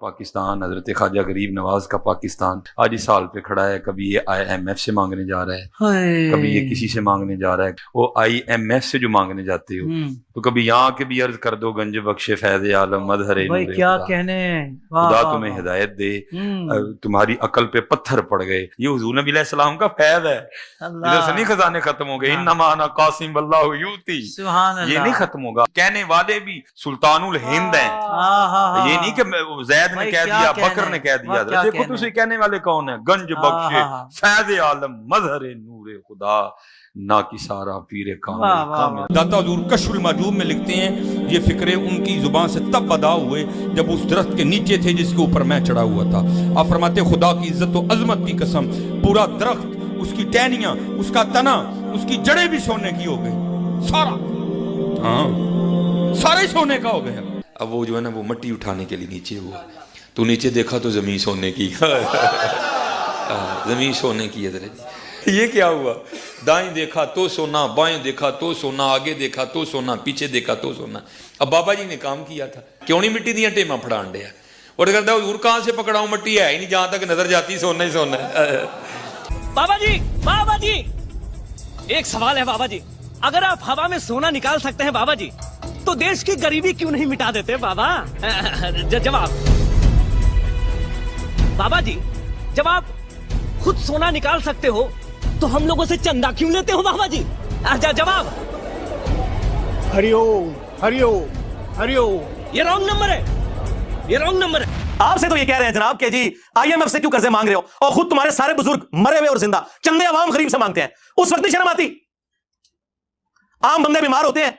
پاکستان، حضرت خواجہ غریب نواز کا پاکستان آج اس حال پہ کھڑا ہے. کبھی یہ IMF سے مانگنے جا رہا ہے، کبھی یہ کسی سے مانگنے جا رہا ہے. وہ IMF سے جو مانگنے جاتے ہو تو کبھی یہاں کے بھی عرض کر دو گنج بخش فیض عالم مظہر نور کیا خدا، کہنے، خدا تمہیں ہدایت دے، تمہاری عقل پہ پتھر پڑ گئے. یہ حضور نبی علیہ السلام کا فیض ہے. ادھر سے نہیں خزانے ختم ہو گئے. انما انا قاسم واللہ یؤتی، یہ نہیں ختم ہوگا. کہنے والے بھی سلطان الہند ہیں. یہ نہیں کہ زید نے کہہ دیا، بکر نے کہہ دیا. دیکھو تو کہنے والے کون ہیں؟ گنج بخش فیض عالم مظہر نور خدا نا کی سارا پیر کامل. داتا حضور کشف المحجوب میں لکھتے ہیں یہ فکرے ان کی زبان سے تب ادا ہوئے جب اس درخت کے نیچے تھے جس کے اوپر میں چڑھا ہوا تھا. آپ فرماتے خدا کی عزت و عظمت کی قسم، پورا درخت، اس کی ٹہنیاں، اس کا تنا، اس کی جڑیں بھی سونے کی ہو گئی. سارا، ہاں سارے سونے کا ہو گیا. اب وہ جو ہے نا وہ مٹی اٹھانے کے لیے نیچے ہوا تو نیچے دیکھا تو زمین سونے کی. زمین سونے کی ہے. یہ کیا ہوا؟ دائیں دیکھا تو سونا، بائیں دیکھا تو سونا، آگے دیکھا تو سونا، پیچھے دیکھا تو سونا. اب بابا جی نے کام کیا تھا، کیوں نہیں مٹی دیا ٹیما پھڑان دیا. اور کہتا حضور کہاں سے پکڑاؤں، مٹی ہے ہی نہیں، جہاں تک نظر جاتی سونا ہی سونا ہے. بابا جی ایک سوال ہے بابا جی، اگر آپ ہوا میں سونا نکال سکتے ہیں بابا جی تو دیش کی غریبی کیوں نہیں مٹا دیتے بابا؟ جواب بابا جی، جب آپ خود سونا نکال سکتے ہو تو ہم لوگوں سے چندہ کیوں لیتے ہو بابا جی؟ جواب ہری اوم ہری اوم ہری اوم. یہ رانگ نمبر ہے، یہ رانگ نمبر ہے. آپ سے تو یہ کہہ رہے ہیں جناب کہ جی IMF سے کیوں قرضے مانگ رہے ہو، اور خود تمہارے سارے بزرگ مرے ہوئے اور زندہ چندے عوام غریب سے مانگتے ہیں. اس وقت نہیں شرم آتی؟ عام بندے بیمار ہوتے ہیں،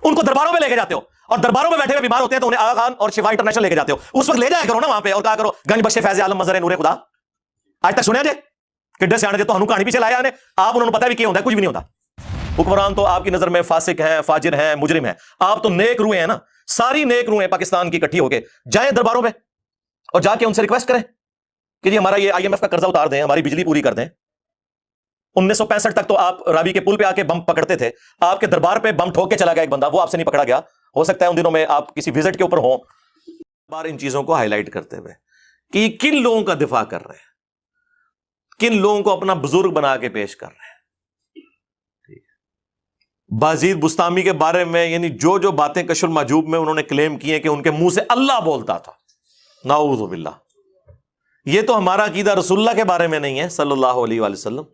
ان کو درباروں میں لے کے جاتے ہو، اور درباروں میں بیٹھے ہوئے بیمار ہوتے ہیں تو انہیں آغا خان اور شفا انٹرنیشنل لے کے جاتے ہو. اس وقت لے جایا کرو نا وہاں پہ اور کہا کرو گنج بخش فیض عالم مظہر نور خدا. آج تک سنیا جے کڈے سیانے جے تو ہنو کہانی پیچھے لایا نے آپ، انہوں نے پتہ بھی کیا ہوتا ہے، کچھ بھی نہیں ہوتا. حکمران تو آپ کی نظر میں فاسق ہیں، فاجر ہیں، مجرم ہیں. آپ تو نیک روحیں ہیں نا، ساری نیک روحیں پاکستان کی اکٹھی ہو کے جائیں درباروں میں اور جا کے ان سے ریکویسٹ کریں کہ جی ہمارا یہ IMF کا قرضہ اتار دیں، ہماری بجلی پوری کر دیں. 1965 تک تو آپ راوی کے پل پہ آ کے بم پکڑتے تھے، آپ کے دربار پہ بم ٹھوک کے چلا گیا ایک بندہ، وہ آپ سے نہیں پکڑا گیا. ہو سکتا ہے ان دنوں میں آپ کسی وزٹ کے اوپر ہوں. بار ان چیزوں کو ہائی لائٹ کرتے ہوئے کہ یہ کن لوگوں کا دفاع کر رہے ہیں، کن لوگوں کو اپنا بزرگ بنا کے پیش کر رہے ہیں. بازید بستامی کے بارے میں یعنی جو جو باتیں کشف المحجوب میں انہوں نے کلیم کی ہیں کہ ان کے منہ سے اللہ بولتا تھا، نعوذ باللہ. یہ تو ہمارا عقیدہ رسول اللہ کے بارے میں نہیں ہے صلی اللہ علیہ وآلہ وسلم.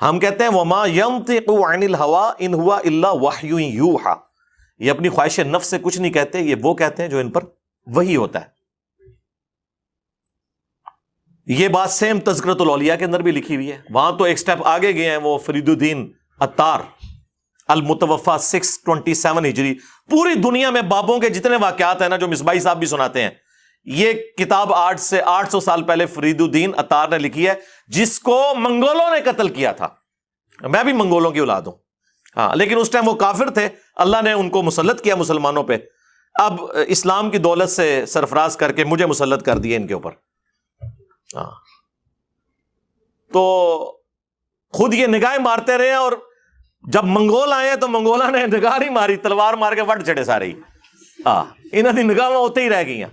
ہم کہتے ہیں وما ينطق عن الهوى ان هو الا وحی یوحى. یہ اپنی خواہش نفس سے کچھ نہیں کہتے، یہ وہ کہتے ہیں جو ان پر وحی ہوتا ہے. یہ بات سیم تذکرۃ الاولیاء کے اندر بھی لکھی ہوئی ہے. وہاں تو ایک سٹیپ آگے گئے ہیں وہ فرید الدین عطار المتوفا 627 ہجری. پوری دنیا میں بابوں کے جتنے واقعات ہیں نا جو مصباحی صاحب بھی سناتے ہیں، یہ کتاب 800 سال پہلے فرید الدین عطار نے لکھی ہے، جس کو منگولوں نے قتل کیا تھا. میں بھی منگولوں کی اولاد ہوں، ہاں، لیکن اس ٹائم وہ کافر تھے، اللہ نے ان کو مسلط کیا مسلمانوں پہ. اب اسلام کی دولت سے سرفراز کر کے مجھے مسلط کر دیے ان کے اوپر. ہاں، تو خود یہ نگاہیں مارتے رہے، اور جب منگول آئے تو منگولہ نے نگاہ نہیں ماری، تلوار مار کے وٹ چڑے سارے ہی. ہاں، انہوں نے نگاہ ہوتے ہی رہ گئی ہیں.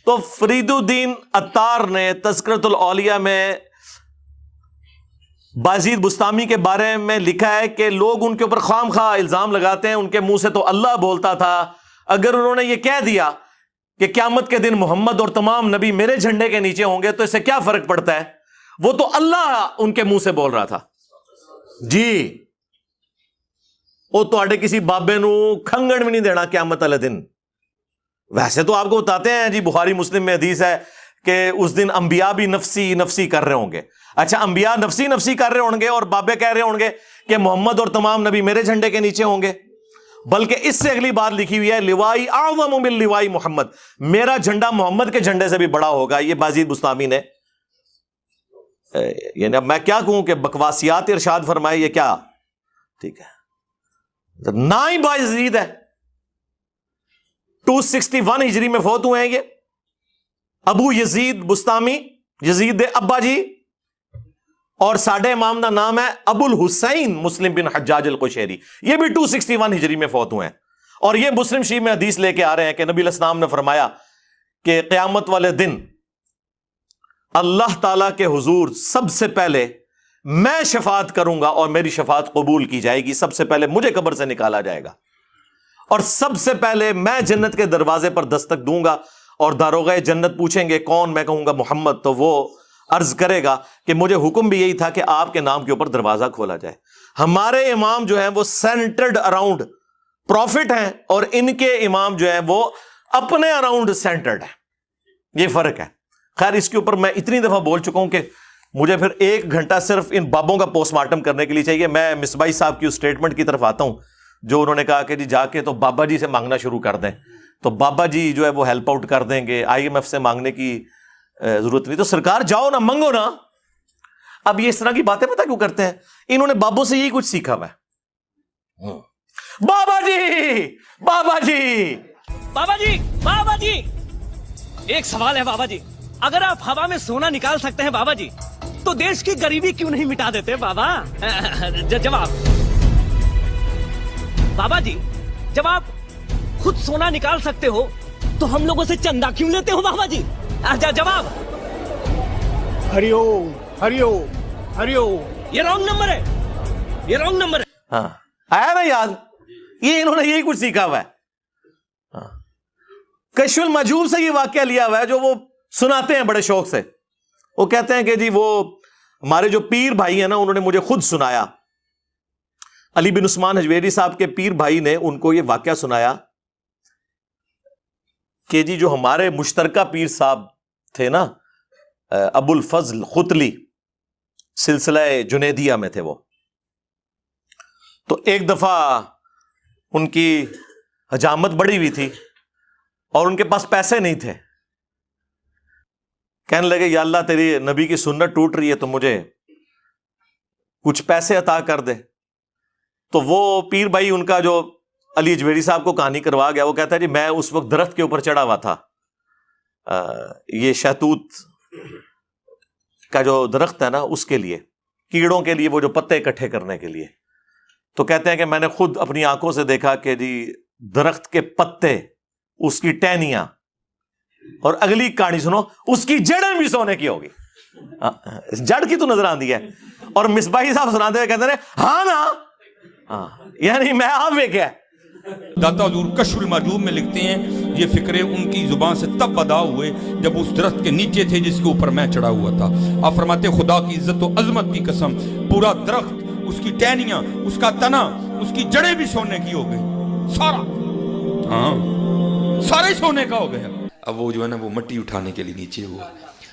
تو فرید الدین عطار نے تذکرۃ الاولیاء میں بازید بستامی کے بارے میں لکھا ہے کہ لوگ ان کے اوپر خام خواہ الزام لگاتے ہیں، ان کے منہ سے تو اللہ بولتا تھا. اگر انہوں نے یہ کہہ دیا کہ قیامت کے دن محمد اور تمام نبی میرے جھنڈے کے نیچے ہوں گے تو اس سے کیا فرق پڑتا ہے؟ وہ تو اللہ ان کے منہ سے بول رہا تھا. جی وہ تو کسی بابے نو کھنگڑ بھی نہیں دینا قیامت والے دن. ویسے تو آپ کو بتاتے ہیں جی بخاری مسلم میں حدیث ہے کہ اس دن انبیاء بھی نفسی نفسی کر رہے ہوں گے. اچھا، انبیاء نفسی نفسی کر رہے ہوں گے اور بابے کہہ رہے ہوں گے کہ محمد اور تمام نبی میرے جھنڈے کے نیچے ہوں گے. بلکہ اس سے اگلی بات لکھی ہوئی ہے لوائی اعظم من لوائی محمد، میرا جھنڈا محمد کے جھنڈے سے بھی بڑا ہوگا. یہ بازید بستامی نے، یعنی اب میں کیا کہوں کہ بکواسیات ارشاد فرمائے، یہ کیا ٹھیک ہے نہ ہی بازید ہے. 261 ہجری میں فوت ہوئے ہیں یہ ابو یزید بستامی، یزید ابا جی. اور ساڈے امام کا نام ہے ابو الحسین مسلم بن حجاج القشیری، یہ بھی 261 ہجری میں فوت ہوئے ہیں. اور یہ مسلم شریف میں حدیث لے کے آ رہے ہیں کہ نبی علیہ السلام نے فرمایا کہ قیامت والے دن اللہ تعالیٰ کے حضور سب سے پہلے میں شفاعت کروں گا اور میری شفاعت قبول کی جائے گی. سب سے پہلے مجھے قبر سے نکالا جائے گا اور سب سے پہلے میں جنت کے دروازے پر دستک دوں گا اور داروغہ جنت پوچھیں گے کون؟ میں کہوں گا محمد. تو وہ عرض کرے گا کہ مجھے حکم بھی یہی تھا کہ آپ کے نام کے اوپر دروازہ کھولا جائے. ہمارے امام جو ہیں وہ سینٹرڈ اراؤنڈ پروفٹ ہیں اور ان کے امام جو ہیں وہ اپنے اراؤنڈ سینٹرڈ ہیں. یہ فرق ہے. خیر اس کے اوپر میں اتنی دفعہ بول چکا ہوں کہ مجھے پھر 1 گھنٹہ صرف ان بابوں کا پوسٹ مارٹم کرنے کے لیے چاہیے. میں مصباحی صاحب کی اس اسٹیٹمنٹ کی طرف آتا ہوں جو انہوں نے کہا کہ جی جا کے تو بابا جی سے مانگنا شروع کر دیں, تو بابا جی جو ہے وہ ہیلپ آؤٹ کر دیں گے, IMF سے مانگنے کی ضرورت نہیں. تو سرکار جاؤ نا, منگو نا. اب یہ اس طرح کی باتیں پتہ کیوں کرتے ہیں؟ انہوں نے بابوں سے یہی کچھ سیکھا ہوا ہے. بابا جی بابا جی بابا جی بابا جی, ایک سوال ہے بابا جی, اگر آپ ہوا میں سونا نکال سکتے ہیں بابا جی تو دیش کی غریبی کیوں نہیں مٹا دیتے بابا؟ جواب بابا جی, جب آپ خود سونا نکال سکتے ہو تو ہم لوگوں سے چندہ کیوں لیتے ہو بابا جی؟ جواب ہری اوم ہری اوم ہری اوم. یہ رانگ نمبر ہے, یہ رانگ نمبر ہے. ہاں آیا نا یاد, یہ انہوں نے یہی کچھ سیکھا ہوا ہے. کشف المحجوب سے یہ واقعہ لیا ہوا ہے جو وہ سناتے ہیں بڑے شوق سے. وہ کہتے ہیں کہ جی وہ ہمارے جو پیر بھائی ہیں نا انہوں نے مجھے خود سنایا. علی بن عثمان حجویری صاحب کے پیر بھائی نے ان کو یہ واقعہ سنایا کہ جی جو ہمارے مشترکہ پیر صاحب تھے نا, ابو الفضل ختلی, سلسلہ جنیدیہ میں تھے وہ. تو ایک دفعہ ان کی حجامت بڑی ہوئی تھی اور ان کے پاس پیسے نہیں تھے. کہنے لگے یا اللہ تیری نبی کی سنت ٹوٹ رہی ہے تو مجھے کچھ پیسے عطا کر دے. تو وہ پیر بھائی ان کا جو علی جویری صاحب کو کہانی کروا گیا, وہ کہتا ہے جی میں اس وقت درخت کے اوپر چڑھا ہوا تھا, یہ شہتوت کا جو درخت ہے نا اس کے لیے, کیڑوں کے لیے وہ جو پتے اکٹھے کرنے کے لیے. تو کہتے ہیں کہ میں نے خود اپنی آنکھوں سے دیکھا کہ جی درخت کے پتے, اس کی ٹہنیاں, اور اگلی کہانی سنو, اس کی جڑیں بھی سونے کی ہوگی. جڑ کی تو نظر آندی ہے. اور مصباحی صاحب سناتے ہوئے کہتے ہیں ہاں نا, یعنی میں آپ کیا. داتا حضور کشف المحجوب میں لکھتے ہیں یہ فکرے ان کی زبان سے تب ادا ہوئے جب اس درخت کے نیچے تھے جس کے اوپر میں چڑھا ہوا تھا. آپ فرماتے خدا کی عزت و عظمت کی قسم, پورا درخت, اس کی ٹہنیاں, اس کا تنا, اس کی جڑیں بھی سونے کی ہو گئی. سارا, ہاں سارے سونے کا ہو گیا. اب وہ جو ہے نا وہ مٹی اٹھانے کے لیے نیچے ہوا,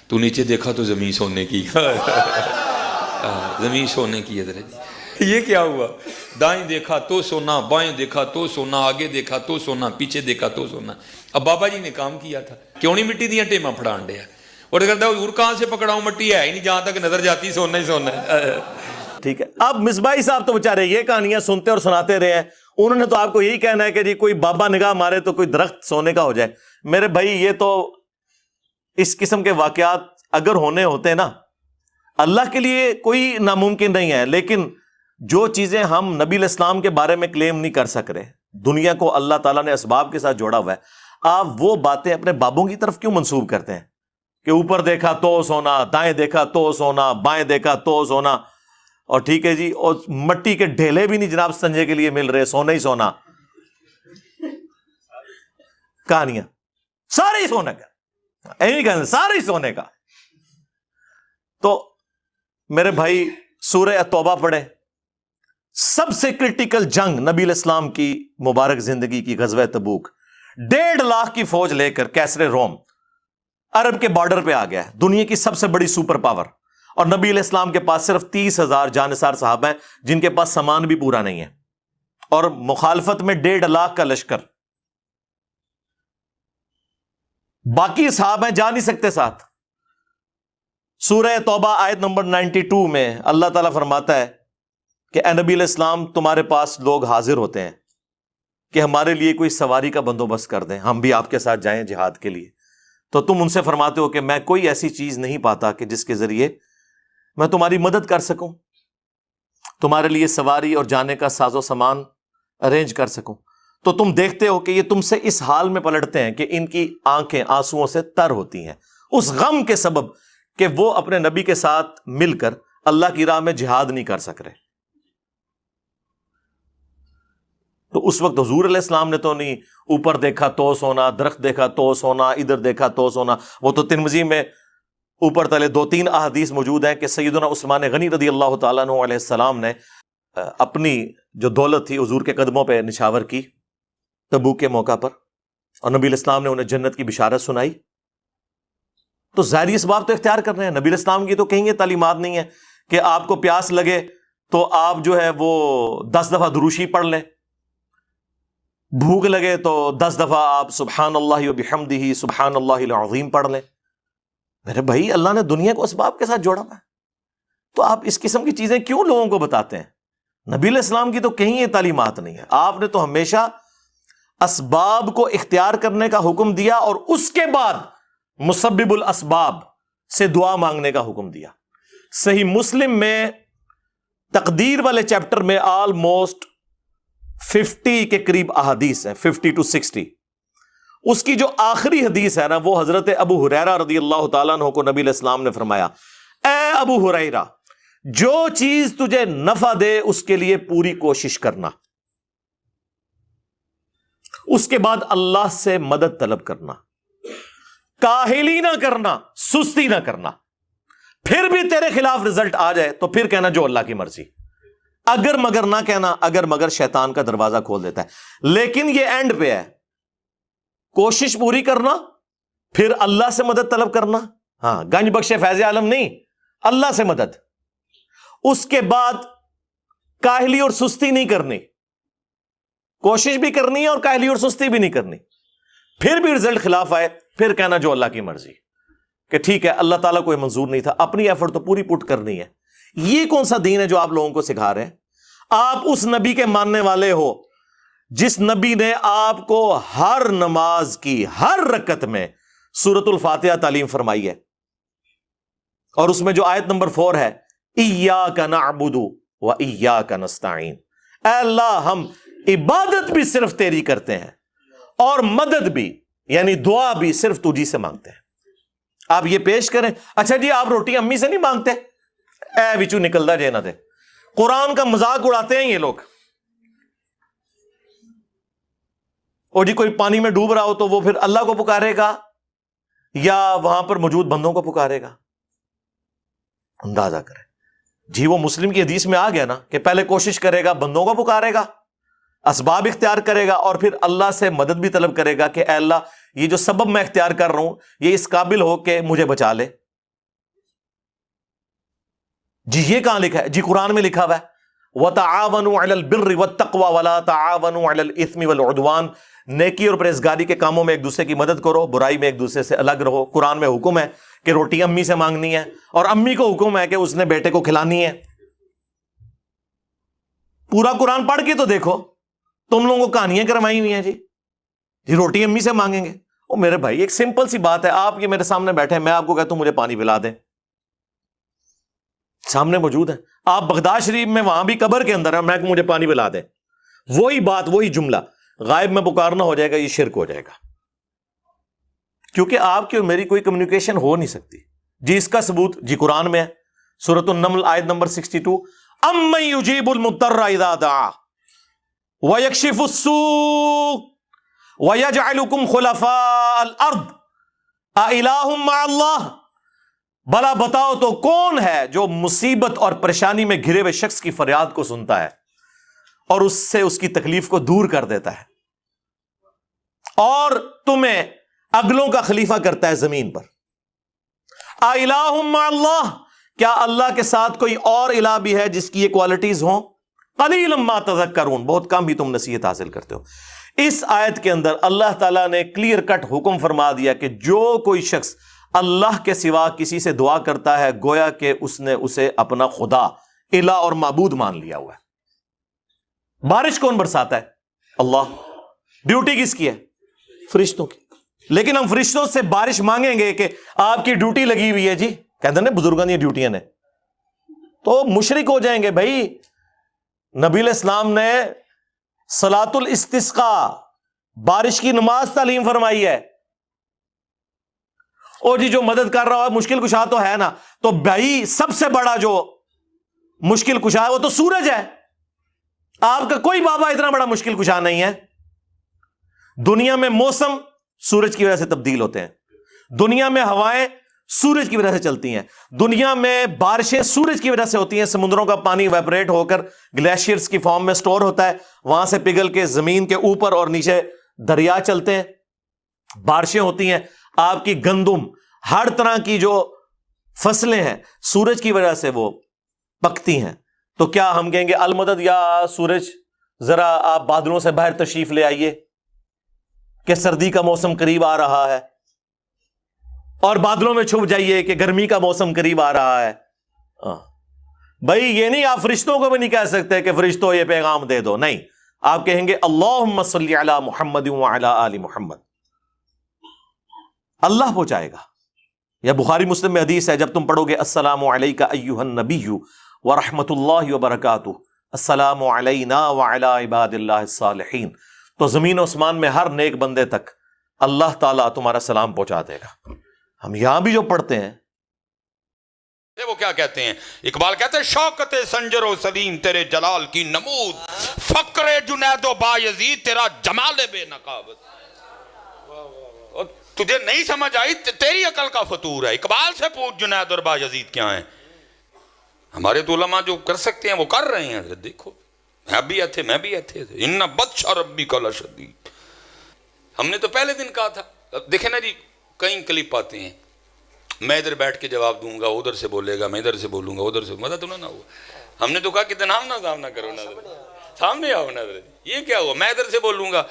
تو نیچے دیکھا تو زمین سونے کی. زمین سونے کی ہے. یہ کیا ہوا؟ دائیں دیکھا تو سونا, بائیں دیکھا تو سونا, آگے دیکھا تو سونا, پیچھے دیکھا تو سونا. اب بابا جی نے کام کیا تھا, کیوں نہیں مٹی دیا ٹیما پھڑان دیا, اور کہتا ہے حضور کہاں سے پکڑاؤں, مٹی ہے ہی نہیں, جہاں تک نظر جاتی سونا ہی سونا ہے. ٹھیک ہے. اب مصباحی صاحب تو بےچارے یہ کہانیاں سنتے اور سناتے رہے ہیں, انہوں نے تو آپ کو یہی کہنا ہے کہ جی کوئی بابا نگاہ مارے تو کوئی درخت سونے کا ہو جائے. میرے بھائی یہ تو اس قسم کے واقعات اگر ہونے ہوتے نا, اللہ کے لیے کوئی ناممکن نہیں ہے, لیکن جو چیزیں ہم نبی علیہ السلام کے بارے میں کلیم نہیں کر سک رہے, دنیا کو اللہ تعالیٰ نے اسباب کے ساتھ جوڑا ہوا ہے, آپ وہ باتیں اپنے بابوں کی طرف کیوں منسوب کرتے ہیں کہ اوپر دیکھا تو سونا, دائیں دیکھا تو سونا, بائیں دیکھا تو سونا, اور ٹھیک ہے جی, اور مٹی کے ڈھیلے بھی نہیں جناب سنجے کے لیے مل رہے, سونا ہی سونا. کہانیاں سارے ہی سونے کا, ایویں کہتے سارے ہی سونے کا. تو میرے بھائی سورہ توبہ پڑھے. سب سے کرٹیکل جنگ نبی علیہ السلام کی مبارک زندگی کی غزوہ تبوک, 1.5 لاکھ کی فوج لے کر کیسر روم عرب کے بارڈر پہ آ گیا ہے, دنیا کی سب سے بڑی سپر پاور, اور نبی علیہ السلام کے پاس صرف 30,000 جانثار صحابہ ہیں جن کے پاس سامان بھی پورا نہیں ہے, اور مخالفت میں 1.5 لاکھ کا لشکر. باقی صحابہ ہیں جا نہیں سکتے ساتھ. سورہ توبہ آیت نمبر 92 میں اللہ تعالیٰ فرماتا ہے کہ اے نبی علیہ السلام تمہارے پاس لوگ حاضر ہوتے ہیں کہ ہمارے لیے کوئی سواری کا بندوبست کر دیں, ہم بھی آپ کے ساتھ جائیں جہاد کے لیے. تو تم ان سے فرماتے ہو کہ میں کوئی ایسی چیز نہیں پاتا کہ جس کے ذریعے میں تمہاری مدد کر سکوں, تمہارے لیے سواری اور جانے کا ساز و سامان ارینج کر سکوں. تو تم دیکھتے ہو کہ یہ تم سے اس حال میں پلٹتے ہیں کہ ان کی آنکھیں آنسوؤں سے تر ہوتی ہیں، اس غم کے سبب کہ وہ اپنے نبی کے ساتھ مل کر اللہ کی راہ میں جہاد نہیں کر سک رہے۔ تو اس وقت حضور علیہ السلام نے تو نہیں اوپر دیکھا تو سونا، درخت دیکھا تو سونا، ادھر دیکھا تو سونا۔ وہ تو ترمذی میں اوپر تلے 2-3 احادیث موجود ہیں کہ سیدنا عثمان غنی رضی اللہ تعالیٰ عنہ علیہ السلام نے اپنی جو دولت تھی حضور کے قدموں پہ نچھاور کی تبوک کے موقع پر، اور نبی علیہ السلام نے انہیں جنت کی بشارت سنائی۔ تو ظاہری اسباب تو اختیار کر رہے ہیں۔ نبی علیہ السلام کی تو کہیں یہ تعلیمات نہیں ہے کہ آپ کو پیاس لگے تو آپ جو ہے وہ 10 دفعہ دروشی پڑھ لیں، بھوک لگے تو 10 دفعہ آپ سبحان اللہ و بحمدہ سبحان اللہ العظیم پڑھ لیں۔ میرے بھائی، اللہ نے دنیا کو اسباب کے ساتھ جوڑا ہے، تو آپ اس قسم کی چیزیں کیوں لوگوں کو بتاتے ہیں؟ نبی علیہ السلام کی تو کہیں یہ تعلیمات نہیں ہے۔ آپ نے تو ہمیشہ اسباب کو اختیار کرنے کا حکم دیا اور اس کے بعد مسبب الاسباب سے دعا مانگنے کا حکم دیا۔ صحیح مسلم میں تقدیر والے چیپٹر میں آلموسٹ 50 کے قریب احادیث ہیں، 50 to 60۔ اس کی جو آخری حدیث ہے نا، وہ حضرت ابو ہریرہ رضی اللہ تعالیٰ عنہ کو نبی علیہ السلام نے فرمایا، اے ابو ہریرہ، جو چیز تجھے نفع دے اس کے لیے پوری کوشش کرنا، اس کے بعد اللہ سے مدد طلب کرنا، کاہلی نہ کرنا، سستی نہ کرنا۔ پھر بھی تیرے خلاف رزلٹ آ جائے تو پھر کہنا جو اللہ کی مرضی، اگر مگر نہ کہنا، اگر مگر شیطان کا دروازہ کھول دیتا ہے۔ لیکن یہ اینڈ پہ ہے، کوشش پوری کرنا، پھر اللہ سے مدد طلب کرنا۔ ہاں، گنج بخش فیض عالم نہیں، اللہ سے مدد۔ اس کے بعد کاہلی اور سستی نہیں کرنی، کوشش بھی کرنی ہے اور کاہلی اور سستی بھی نہیں کرنی۔ پھر بھی رزلٹ خلاف آئے، پھر کہنا جو اللہ کی مرضی، کہ ٹھیک ہے اللہ تعالیٰ کو یہ منظور نہیں تھا، اپنی ایفرٹ تو پوری پٹ کرنی ہے۔ یہ کون سا دین ہے جو آپ لوگوں کو سکھا رہے ہیں؟ آپ اس نبی کے ماننے والے ہو جس نبی نے آپ کو ہر نماز کی ہر رکعت میں سورۃ الفاتحہ تعلیم فرمائی ہے، اور اس میں جو آیت نمبر 4 ہے، ایاک نعبد و ایاک نستعین، اے اللہ ہم عبادت بھی صرف تیری کرتے ہیں اور مدد بھی، یعنی دعا بھی صرف تجھی سے مانگتے ہیں۔ آپ یہ پیش کریں، اچھا جی آپ روٹی امی سے نہیں مانگتے، اے وچو نکلدا جے نہ دے۔ قرآن کا مذاق اڑاتے ہیں یہ لوگ۔ اور جی کوئی پانی میں ڈوب رہا ہو تو وہ پھر اللہ کو پکارے گا یا وہاں پر موجود بندوں کو پکارے گا؟ اندازہ کریں جی، وہ مسلم کی حدیث میں آ گیا نا کہ پہلے کوشش کرے گا، بندوں کو پکارے گا، اسباب اختیار کرے گا، اور پھر اللہ سے مدد بھی طلب کرے گا کہ اے اللہ یہ جو سبب میں اختیار کر رہا ہوں یہ اس قابل ہو کہ مجھے بچا لے۔ جی یہ کہاں لکھا ہے؟ جی قرآن میں لکھا ہوا ہے وَتَعَاوَنُوا عَلَى الْبِرِّ وَالتَّقْوَى وَلَا تَعَاوَنُوا عَلَى الْإِثْمِ وَالْعُدْوَانِ، نیکی اور پرہیزگاری کے کاموں میں ایک دوسرے کی مدد کرو، برائی میں ایک دوسرے سے الگ رہو۔ قرآن میں حکم ہے کہ روٹی امی سے مانگنی ہے، اور امی کو حکم ہے کہ اس نے بیٹے کو کھلانی ہے۔ پورا قرآن پڑھ کے تو دیکھو، تم لوگوں کو کہانیاں کروائی ہوئی ہیں جی روٹی امی سے مانگیں گے۔ او میرے بھائی ایک سمپل سی بات ہے، آپ یہ میرے سامنے بیٹھے ہیں، میں آپ کو کہتا ہوں مجھے پانی پلا دیں، سامنے موجود ہے۔ آپ بغداد شریف میں وہاں بھی قبر کے اندر ہے، میں مجھے پانی پلا دیں، وہی بات وہی جملہ غائب میں پکارنا ہو جائے گا، یہ شرک ہو جائے گا، کیونکہ آپ کی اور میری کوئی کمیونیکیشن ہو نہیں سکتی۔ جی اس کا ثبوت جی قرآن میں ہے، سورۃ النمل آیت نمبر 62، امن یجیب المضطر اذا دعا ویکشف السوء ویجعلکم خلفاء الارض االہ مع اللہ، بلا بتاؤ تو کون ہے جو مصیبت اور پریشانی میں گھرے ہوئے شخص کی فریاد کو سنتا ہے اور اس سے اس کی تکلیف کو دور کر دیتا ہے، اور تمہیں اگلوں کا خلیفہ کرتا ہے زمین پر۔ االہ مع اللہ، کیا اللہ کے ساتھ کوئی اور الہ بھی ہے جس کی یہ کوالٹیز ہوں؟ قلیلا ما تذکرون، بہت کم ہی تم نصیحت حاصل کرتے ہو۔ اس آیت کے اندر اللہ تعالیٰ نے کلیئر کٹ حکم فرما دیا کہ جو کوئی شخص اللہ کے سوا کسی سے دعا کرتا ہے گویا کہ اس نے اسے اپنا خدا، الہ اور معبود مان لیا ہوا ہے۔ بارش کون برساتا ہے؟ اللہ۔ ڈیوٹی کس کی ہے؟ فرشتوں کی۔ لیکن ہم فرشتوں سے بارش مانگیں گے کہ آپ کی ڈیوٹی لگی ہوئی ہے جی، کہتے ہیں بزرگوں کی ڈیوٹیاں نے، تو مشرک ہو جائیں گے۔ بھائی نبی علیہ السلام نے صلاۃ الاستسقاء، بارش کی نماز تعلیم فرمائی ہے. اور جی جو مدد کر رہا ہے مشکل کشا تو ہے نا، تو بھائی سب سے بڑا جو مشکل کشا ہے وہ تو سورج ہے. آپ کا کوئی بابا اتنا بڑا مشکل کشا نہیں ہے. دنیا میں موسم سورج کی وجہ سے تبدیل ہوتے ہیں، دنیا میں ہوائیں سورج کی وجہ سے چلتی ہیں، دنیا میں بارشیں سورج کی وجہ سے ہوتی ہیں. سمندروں کا پانی ویپریٹ ہو کر گلیشیئرز کی فارم میں سٹور ہوتا ہے، وہاں سے پگھل کے زمین کے اوپر اور نیچے دریا چلتے ہیں، بارشیں ہوتی ہیں. آپ کی گندم، ہر طرح کی جو فصلیں ہیں سورج کی وجہ سے وہ پکتی ہیں. تو کیا ہم کہیں گے المدد یا سورج ذرا آپ بادلوں سے باہر تشریف لے آئیے کہ سردی کا موسم قریب آ رہا ہے، اور بادلوں میں چھپ جائیے کہ گرمی کا موسم قریب آ رہا ہے. بھائی یہ نہیں، آپ فرشتوں کو بھی نہیں کہہ سکتے کہ فرشتوں یہ پیغام دے دو، نہیں، آپ کہیں گے اللہم صلی علی محمد وعلی آل محمد، اللہ پہنچائے گا. یا بخاری مسلم میں حدیث ہے، جب تم پڑھو گے السلام علیکہ ایہا النبی ورحمۃ اللہ وبرکاتہ، السلام علینا وعلی عباد اللہ الصالحین، تو زمین و اسمان میں ہر نیک بندے تک اللہ تعالیٰ تمہارا سلام پہنچا دے گا. ہم یہاں بھی جو پڑھتے ہیں وہ کیا کہتے ہیں؟ اقبال کہتے ہیں شوکت سنجر و سلیم تیرے جلال کی نمود، فقر جنید و بایزید تیرا جمال بے نقابت. اور تجھے نہیں سمجھ آئی تیری عقل کا فطور ہے. اقبال سے پوچھ جنید اور بایزید کیا ہیں. ہمارے تو علماء جو کر سکتے ہیں وہ کر رہے ہیں. دیکھو میں بھی ایتھے، میں بھی ایتھے، ان بطش ربی کا لشدید. ہم نے تو پہلے دن کہا تھا. دیکھیں نا جی، کئی کلپ آتے ہیں، میں ادھر بیٹھ کے جواب دوں گا، ادھر سے بولے گا، میں ادھر سے بولوں گا، ادھر سے، مزہ تو نہ ہوا. ہم نے تو کہا کہ نام نہ کرو، سامنے آؤ نا. یہ کیا ہوا؟ میں ادھر سے بولوں گا،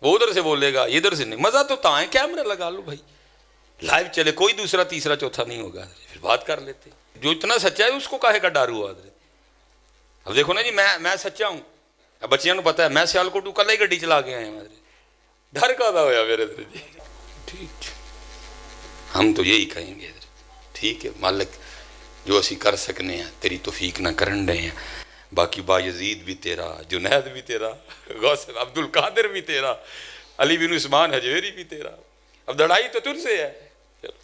وہ ادھر سے بولے گا، ادھر سے نہیں. مزہ تو تاں ہے، کیمرہ لگا لو بھائی، لائیو چلے، کوئی دوسرا تیسرا چوتھا نہیں ہوگا، پھر بات کر لیتے. جو اتنا سچا ہے اس کو کاہے کا ڈر ہوا. اب دیکھو نا جی، میں سچا ہوں، اب بچیاں کو پتا ہے میں سیالکوٹ کل ہی گڈی چلا کے آئے ہیں، ڈر کا ہوا میرے جی. ٹھیک، ہم تو یہی کہیں گے ٹھیک ہے مالک، جو اسی کر سکنے ہیں تیری توفیق نہ کرن رہے ہیں. باقی بایزید بھی تیرا، جنید بھی تیرا، غوث عبد القادر بھی تیرا، علی بن عثمان حجویری بھی تیرا. اب لڑائی تو تجھ سے ہے،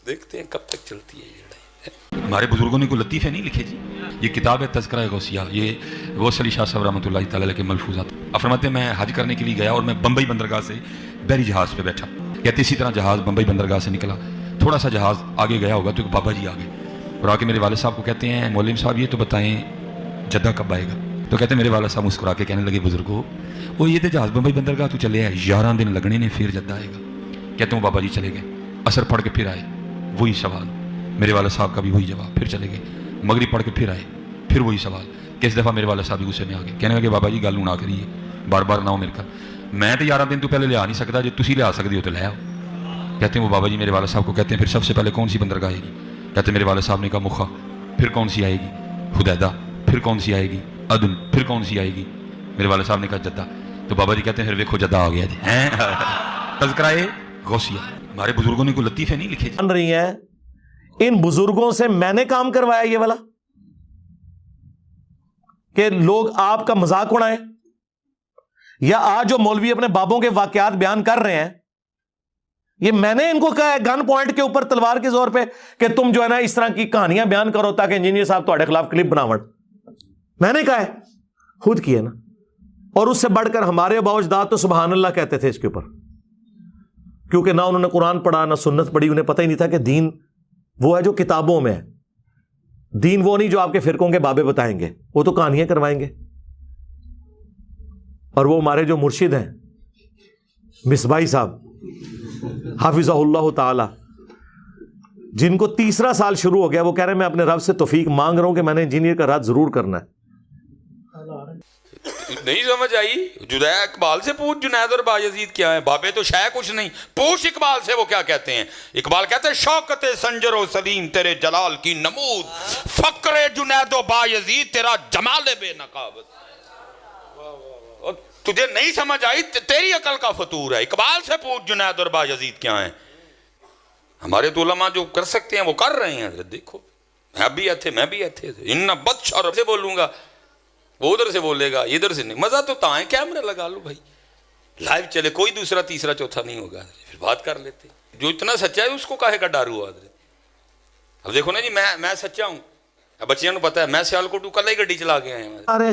دیکھتے ہیں کب تک چلتی ہے یہ لڑائی. ہمارے بزرگوں نے کوئی لطیفے نہیں لکھے جی. یہ کتاب ہے تذکرہ غوثیہ، یہ غوث علی شاہ صاحب رحمۃ اللہ تعالی علیہ کے ملفوظات. آپ فرماتے ہیں میں حج کرنے کے لیے گیا اور میں بمبئی بندرگاہ سے بحری جہاز پہ بیٹھا. کہتے اسی طرح جہاز بمبئی بندرگاہ سے نکلا، تھوڑا سا جہاز آگے گیا ہوگا تو ایک بابا جی آ گئے اور آ کے میرے والد صاحب کو کہتے ہیں مولوی صاحب یہ تو بتائیں جدہ کب آئے گا. تو کہتے ہیں میرے والد صاحب مسکرا کے کہنے لگے بزرگو وہ یہ تو جہاز بمبئی بندرگاہ تو چلے ہے 11 دن لگنے نے پھر جدہ آئے گا. کہتے ہیں بابا جی چلے گئے، عصر پڑھ کے پھر آئے، وہی سوال. میرے والد صاحب کا بھی وہی جواب، پھر چلے گئے. مغرب پڑھ کے پھر آئے، پھر وہی سوال. کس دفعہ میرے والد صاحب بھی غصے میں آ گئے، کہنے لگے بابا جی گل نہ کریے، بار بار نہ ہو میرے کا، میں تو 11 دن تو پہلے لیا نہیں سکتا، جو تسی لیا سکتے ہو تو لے آؤ. کہتے ہیں وہ بابا جی میرے والد صاحب کو کہتے ہیں پھر سب سے پہلے کون سی بندرگاہ آئے گی؟ کہتے ہیں میرے والد صاحب نے کہا مخا. پھر کون سی آئے گی؟ حدیدہ. پھر کون سی آئے گی؟ عدن. پھر کون سی آئے گی؟ میرے والد صاحب نے کہا جدہ. تو بابا جی کہتے ہیں پھر دیکھو جدہ آ گیا جی. تذکرہ غوثیہ. ہمارے بزرگوں نے کوئی لطیفے نہیں لکھے. بن رہی ہیں ان بزرگوں سے میں نے کام کروایا یہ والا کہ لوگ آپ کا مذاق اڑائیں، یا آج جو مولوی اپنے بابوں کے واقعات بیان کر رہے ہیں یہ میں نے ان کو کہا ہے گن پوائنٹ کے اوپر تلوار کے زور پہ کہ تم جو ہے نا اس طرح کی کہانیاں بیان کرو تاکہ انجینئر صاحب تمہارے خلاف کلپ بناون. میں نے کہا ہے، خود کیے نا. اور اس سے بڑھ کر ہمارے آباء و اجداد تو سبحان اللہ کہتے تھے اس کے اوپر، کیونکہ نہ انہوں نے قرآن پڑھا نہ سنت پڑھی، انہیں پتہ ہی نہیں تھا کہ دین وہ ہے جو کتابوں میں ہے. دین وہ نہیں جو آپ کے فرقوں کے بابے بتائیں گے، وہ تو کہانیاں کروائیں گے. اور وہ ہمارے جو مرشد ہیں مصباحی صاحب حافظہ اللہ تعالی، جن کو 3 سال شروع ہو گیا، وہ کہہ رہے ہیں میں اپنے رب سے توفیق مانگ رہا ہوں کہ میں نے انجینئر کا رات ضرور کرنا ہے. نہیں سمجھ آئی؟ جدید اقبال سے پوچھ جنید اور بایزید کیا ہیں. بابے تو شاید کچھ نہیں، پوچھ اقبال سے وہ کیا کہتے ہیں. اقبال کہتے ہیں شوکت سنجر و سلیم تیرے جلال کی نمود، فقر جنید و بایزید تیرا جمال بے نقابت. اور تجھے نہیں سمجھ آئی تیری عقل کا فطور ہے. اقبال سے پوچھ جنید اور بایزید کیا ہیں. ہمارے تو علماء جو کر سکتے ہیں وہ کر رہے ہیں. دیکھو میں بھی ایتھے، میں بھی ایتھے، ان بطش اور سے بولوں گا، وہ ادھر سے بولے گا ادھر سے نہیں. مزہ تو تا ہے, کیمرہ لگا لو بھائی, لائیو چلے, کوئی دوسرا تیسرا چوتھا نہیں ہوگا, پھر بات کر لیتے. جو اتنا سچا ہے اس کو کاہے کا ڈر ہوا. اب دیکھو نا جی, میں سچا ہوں, بچیاں کو پتا ہے میں سیالکوٹ کل ہی گڈی چلا کے آئے ہیں. ارے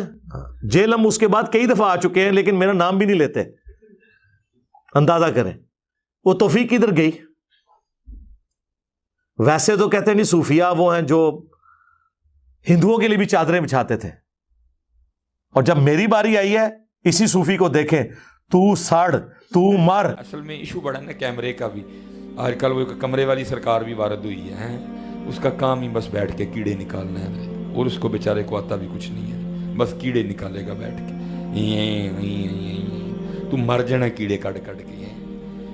جیل ہم اس کے بعد کئی دفعہ آ چکے ہیں, لیکن میرا نام بھی نہیں لیتے. اندازہ کریں وہ توفیق کدھر گئی. ویسے تو کہتے ہیں نہیں, صوفیہ وہ ہیں جو ہندوؤں کے لیے بھی چادریں بچھاتے تھے, اور جب میری باری آئی ہے اسی صوفی کو دیکھیں, تو سڑ تو مر. اصل میں ایشو بڑا نا کیمرے کا بھی. آج کل وہ کمرے والی سرکار بھی وارد ہوئی ہے, اس کا کام ہی بس بیٹھ کے کیڑے نکالنا ہے, اور اس کو بیچارے کو آتا بھی کچھ نہیں ہے, بس کیڑے نکالے گا بیٹھ کے. تو مر جانا کیڑے کٹ کٹ کے,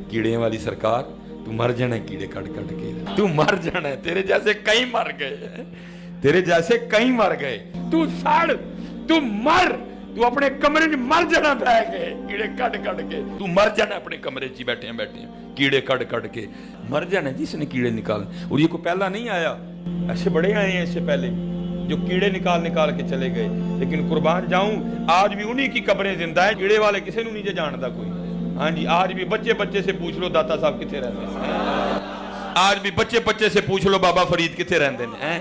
کیڑے والی سرکار تو مر جانا کیڑے کٹ کٹ کے, تو مر جانا ہے. تیرے جیسے کئی مر گئے, تیرے جیسے کئی مر گئے. تو سڑ تو مر, تو اپنے کمرے میں مر جانا بہ گئے کیڑے کٹ کٹ کے. تو مر جانا اپنے کمرے چ بیٹھے ہیں کیڑے کٹ کٹ کے مر جانا جس نے کیڑے نکال. اور یہ کوئی پہلا نہیں آیا, ایسے بڑے آئے ہیں اس سے پہلے جو کیڑے نکال کے چلے گئے. لیکن قربان جاؤں آج بھی انہی کی قبریں زندہ ہیں. کیڑے والے کسی نے نہیں جانتا کوئی. ہاں جی, آج بھی بچے سے پوچھ لو داتا صاحب کتنے رہتے ہیں. آج بھی بچے سے پوچھ لو بابا فرید کتنے رہتے ہیں.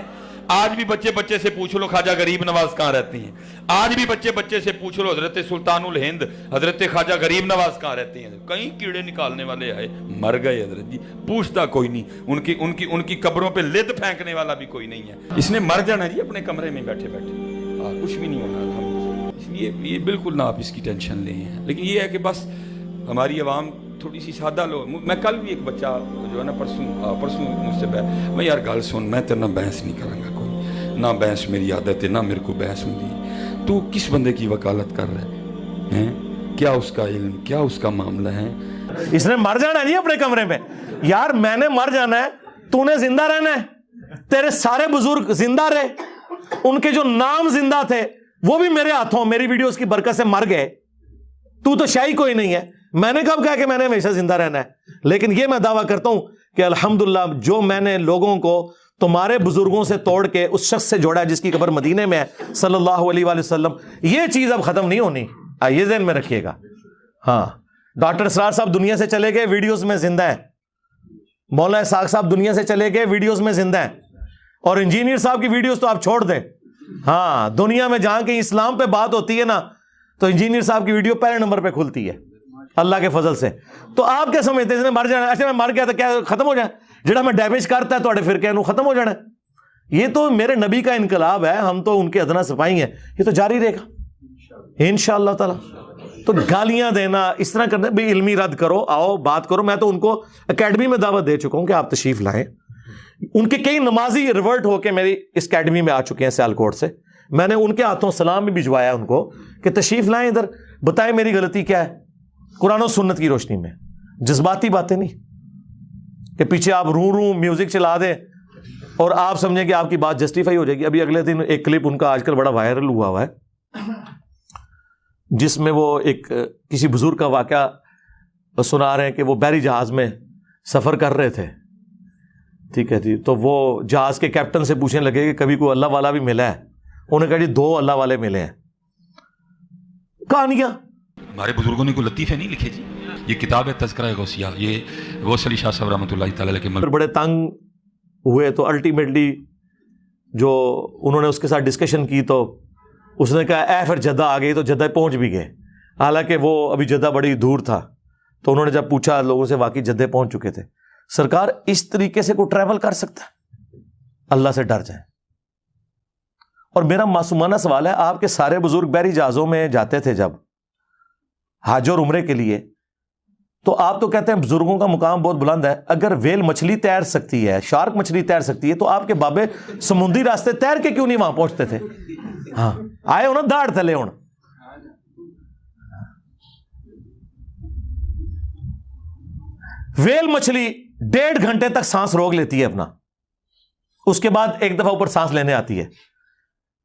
آج بھی بچے سے پوچھ لو خواجہ غریب نواز کہاں رہتی ہیں. آج بھی بچے سے پوچھ لو حضرت سلطان الہند حضرت خواجہ غریب نواز کہاں رہتی ہیں. کئی کیڑے نکالنے والے آئے, مر گئے حضرت جی, پوچھتا کوئی نہیں. ان کی قبروں پہ لد پھینکنے والا بھی کوئی نہیں ہے. اس نے مر جانا جی اپنے کمرے میں بیٹھے کچھ بھی نہیں ہونا. اس لیے یہ بالکل نہ آپ اس کی ٹینشن لیں. لیکن یہ ہے کہ بس ہماری عوام تھوڑی سی سادہ لو. میں کل بھی ایک بچہ جو ہے نا پرسوں مجھ سے میں یار گل سن, میں تیرے نہ بحث نہیں کروں گا, کوئی نہ بحث میری عادت ہے, نہ میرے کو بحث ہوتی ہے. تو کس بندے کی وکالت کر رہا ہے, کیا اس کا علم, کیا اس کا معاملہ ہے. اس نے مر جانا ہے نہیں اپنے کمرے میں. یار میں نے مر جانا ہے, تو نے زندہ رہنا ہے. تیرے سارے بزرگ زندہ رہے, ان کے جو نام زندہ تھے وہ بھی میرے ہاتھوں میری ویڈیوز کی برکت سے مر گئے. تو شاہی کوئی نہیں ہے. میں نے کب کہا کہ میں نے ہمیشہ زندہ رہنا ہے. لیکن یہ میں دعویٰ کرتا ہوں کہ الحمدللہ جو میں نے لوگوں کو تمہارے بزرگوں سے توڑ کے اس شخص سے جوڑا ہے جس کی قبر مدینے میں ہے صلی اللہ علیہ وآلہ وسلم, یہ چیز اب ختم نہیں ہونی. یہ ذہن میں رکھیے گا. ہاں, ڈاکٹر اسرار صاحب دنیا سے چلے گئے, ویڈیوز میں زندہ ہیں. مولانا اسحاق صاحب دنیا سے چلے گئے, ویڈیوز میں زندہ ہیں. اور انجینئر صاحب کی ویڈیوز تو آپ چھوڑ دیں. ہاں, دنیا میں جہاں کہیں اسلام پہ بات ہوتی ہے نا, تو انجینئر صاحب کی ویڈیو پہلے نمبر پہ کھلتی ہے اللہ کے فضل سے. تو آپ کیا سمجھتے ہیں اس نے مر جانا؟ اچھا میں مر گیا تو کیا ختم ہو جائے؟ جڑا میں ڈیمیج کرتا ہے تو فرقے نو ختم ہو جانا ہے. یہ تو میرے نبی کا انقلاب ہے, ہم تو ان کے ادنا سپاہی ہیں, یہ تو جاری رہے گا انشاءاللہ تعالی. تو گالیاں دینا اس طرح کرنا بھی, علمی رد کرو, آؤ بات کرو. میں تو ان کو اکیڈمی میں دعوت دے چکا ہوں کہ آپ تشریف لائیں. ان کے کئی نمازی ریورٹ ہو کے میری اس اکیڈمی میں آ چکے ہیں سیالکوٹ سے. میں نے ان کے ہاتھوں سلام بھی بھجوایا ان کو کہ تشریف لائیں ادھر, بتائیں میری غلطی کیا ہے قرآن و سنت کی روشنی میں. جذباتی باتیں نہیں کہ پیچھے آپ رو میوزک چلا دیں اور آپ سمجھیں کہ آپ کی بات جسٹیفائی ہو جائے گی. ابھی اگلے دن ایک کلپ ان کا آج کل بڑا وائرل ہوا ہے جس میں وہ ایک کسی بزرگ کا واقعہ سنا رہے ہیں کہ وہ بحری جہاز میں سفر کر رہے تھے. ٹھیک ہے جی, تو وہ جہاز کے کیپٹن سے پوچھنے لگے کہ کبھی کوئی اللہ والا بھی ملا ہے. انہوں نے کہا جی 2 اللہ والے ملے ہیں. کہانیاں ہمارے بزرگوں نے کوئی لطیفے نہیں لکھے جی. یہ کتاب ہے تذکرہ غوثیہ, یہ غوث علی شاہ صاحب رحمۃ اللہ تعالی علیہ کے بڑے تنگ ہوئے. تو الٹیمیٹلی جو انہوں نے اس کے ساتھ ڈسکشن کی تو اس نے کہا پھر جدہ آ گئی. تو جدہ پہنچ بھی گئے, حالانکہ وہ ابھی جدہ بڑی دور تھا. تو انہوں نے جب پوچھا لوگوں سے, واقعی جدہ پہنچ چکے تھے. سرکار اس طریقے سے کوئی ٹریول کر سکتا ہے؟ اللہ سے ڈر جائیں. اور میرا معصومانہ سوال ہے, آپ کے سارے بزرگ بحری جہازوں میں جاتے تھے جب حج اور عمرے کے لیے, تو آپ تو کہتے ہیں بزرگوں کا مقام بہت بلند ہے. اگر ویل مچھلی تیر سکتی ہے, شارک مچھلی تیر سکتی ہے, تو آپ کے بابے سمندری راستے تیر کے کیوں نہیں وہاں پہنچتے تھے؟ ہاں آئے ہو نا داڑ تلے ہوں. ویل مچھلی 1.5 گھنٹے تک سانس روک لیتی ہے اپنا, اس کے بعد ایک دفعہ اوپر سانس لینے آتی ہے.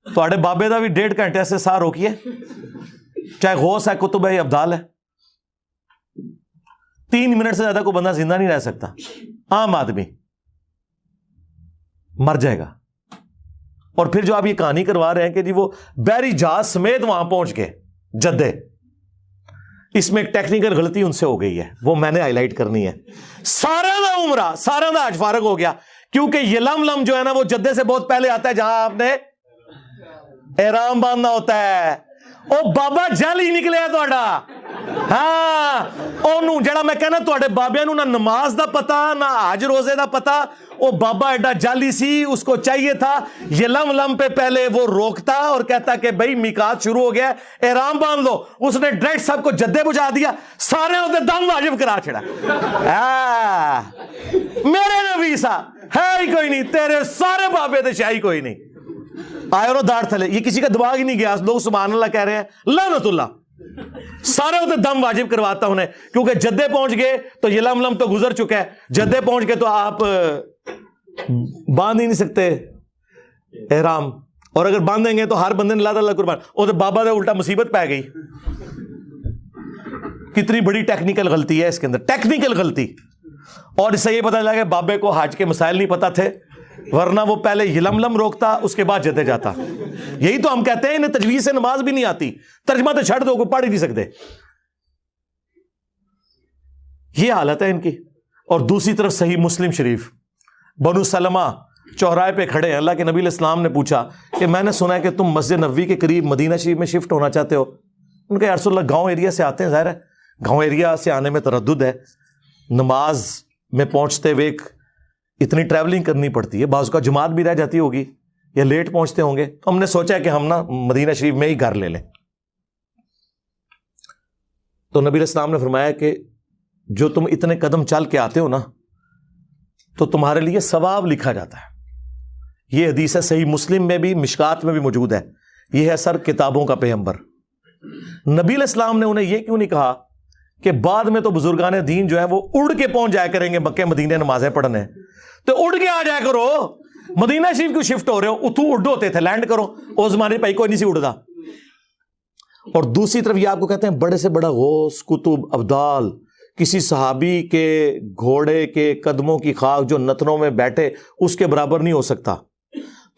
تو آڑے بابے دا بھی 1.5 گھنٹے سے ساہ روکیے, چاہے غوث ہے, کتب ہے, ابدال ہے. 3 منٹ سے زیادہ کوئی بندہ زندہ نہیں رہ سکتا. عام آدمی مر جائے گا. اور پھر جو آپ یہ کہانی کروا رہے ہیں کہ جی وہ بحری جہاز سمیت وہاں پہنچ گئے جدے، اس میں ایک ٹیکنیکل غلطی ان سے ہو گئی ہے، وہ میں نے ہائی لائٹ کرنی ہے. سارا دا عمرہ، سارا دا حج فارغ ہو گیا، کیونکہ یہ لم جو ہے نا وہ جدے سے بہت پہلے آتا ہے جہاں آپ نے احرام باندھنا ہوتا ہے. او بابا جل ہی نکلے تہاڈا. ہاں اونوں جڑا میں کہنا تہاڈے بابیاں نوں نہ نماز دا پتا نہ حج روزے دا پتا، او بابا ایڈا جالی سی، اس کو چاہیے تھا یہ لم پہ پہلے وہ روکتا اور کہتا کہ بھائی میقات شروع ہو گیا، احرام باندھ لو. اس نے ڈائریکٹ سب کو جدے بجا دیا، سارے ہوتے دم واجب کرا چھڑا. میرے نبی سا ہے ہی کوئی نہیں، تیرے سارے بابے تے شاہی کوئی نہیں. آئے اور داڑھ تھلے، یہ کسی کا دماغ ہی نہیں گیا، لوگ سبحان اللہ کہہ رہے ہیں، لعنت اللہ. سارے ہوتے دم واجب کرواتا انہیں، کیونکہ جدے پہنچ گئے تو یہ لم تو گزر چکا ہے، جدے پہنچ گئے تو آپ باندھ ہی نہیں سکتے احرام، اور اگر باندھیں گے تو ہر بندے نے اللہ قربان. وہ تو بابا دے الٹا مصیبت پہ گئی. کتنی بڑی ٹیکنیکل غلطی ہے اس کے اندر، ٹیکنیکل غلطی. اور اس سے یہ پتہ چلا کہ بابے کو حج کے مسائل نہیں پتہ تھے، ورنہ وہ پہلے یلم روکتا، اس کے بعد جدے جاتا. یہی تو ہم کہتے ہیں انہیں تجویز سے نماز بھی نہیں آتی، ترجمہ تو چھڑ دو، کو پڑھ ہی نہیں سکتے. یہ حالت ہے ان کی. اور دوسری طرف صحیح مسلم شریف، بنو سلمہ چوراہے پہ کھڑے ہیں، اللہ کے نبی علیہ السلام نے پوچھا کہ میں نے سنا ہے کہ تم مسجد نبوی کے قریب مدینہ شریف میں شفٹ ہونا چاہتے ہو. ان کا یا رسول اللہ گاؤں ایریا سے آتے ہیں، ظاہر ہے گاؤں ایریا سے آنے میں تردد ہے، نماز میں پہنچتے ہوئے اتنی ٹریولنگ کرنی پڑتی ہے، بعض کا جماعت بھی رہ جاتی ہوگی یا لیٹ پہنچتے ہوں گے، تو ہم نے سوچا کہ ہم نا مدینہ شریف میں ہی گھر لے لیں. تو نبی علیہ السلام نے فرمایا کہ جو تم اتنے قدم چل کے آتے ہو نا تو تمہارے لیے ثواب لکھا جاتا ہے. یہ حدیث ہے صحیح مسلم میں بھی، مشکات میں بھی موجود ہے. یہ ہے سر کتابوں کا پیغمبر. نبی علیہ السلام نے انہیں یہ کیوں نہیں کہا کہ بعد میں تو بزرگان دین جو ہے وہ اڑ کے پہنچ جایا کریں گے مکہ مدینے نمازیں پڑھنے، تو اڑ کے آ جایا کرو، مدینہ شریف کیوں شفٹ ہو رہے ہو؟ اتو اڑ ہوتے تھے، لینڈ کرو. اس زمانے پہ کوئی نہیں سی اڑتا. اور دوسری طرف یہ آپ کو کہتے ہیں بڑے سے بڑا غوث کتب ابدال، کسی صحابی کے گھوڑے کے قدموں کی خاک جو نتنوں میں بیٹھے اس کے برابر نہیں ہو سکتا.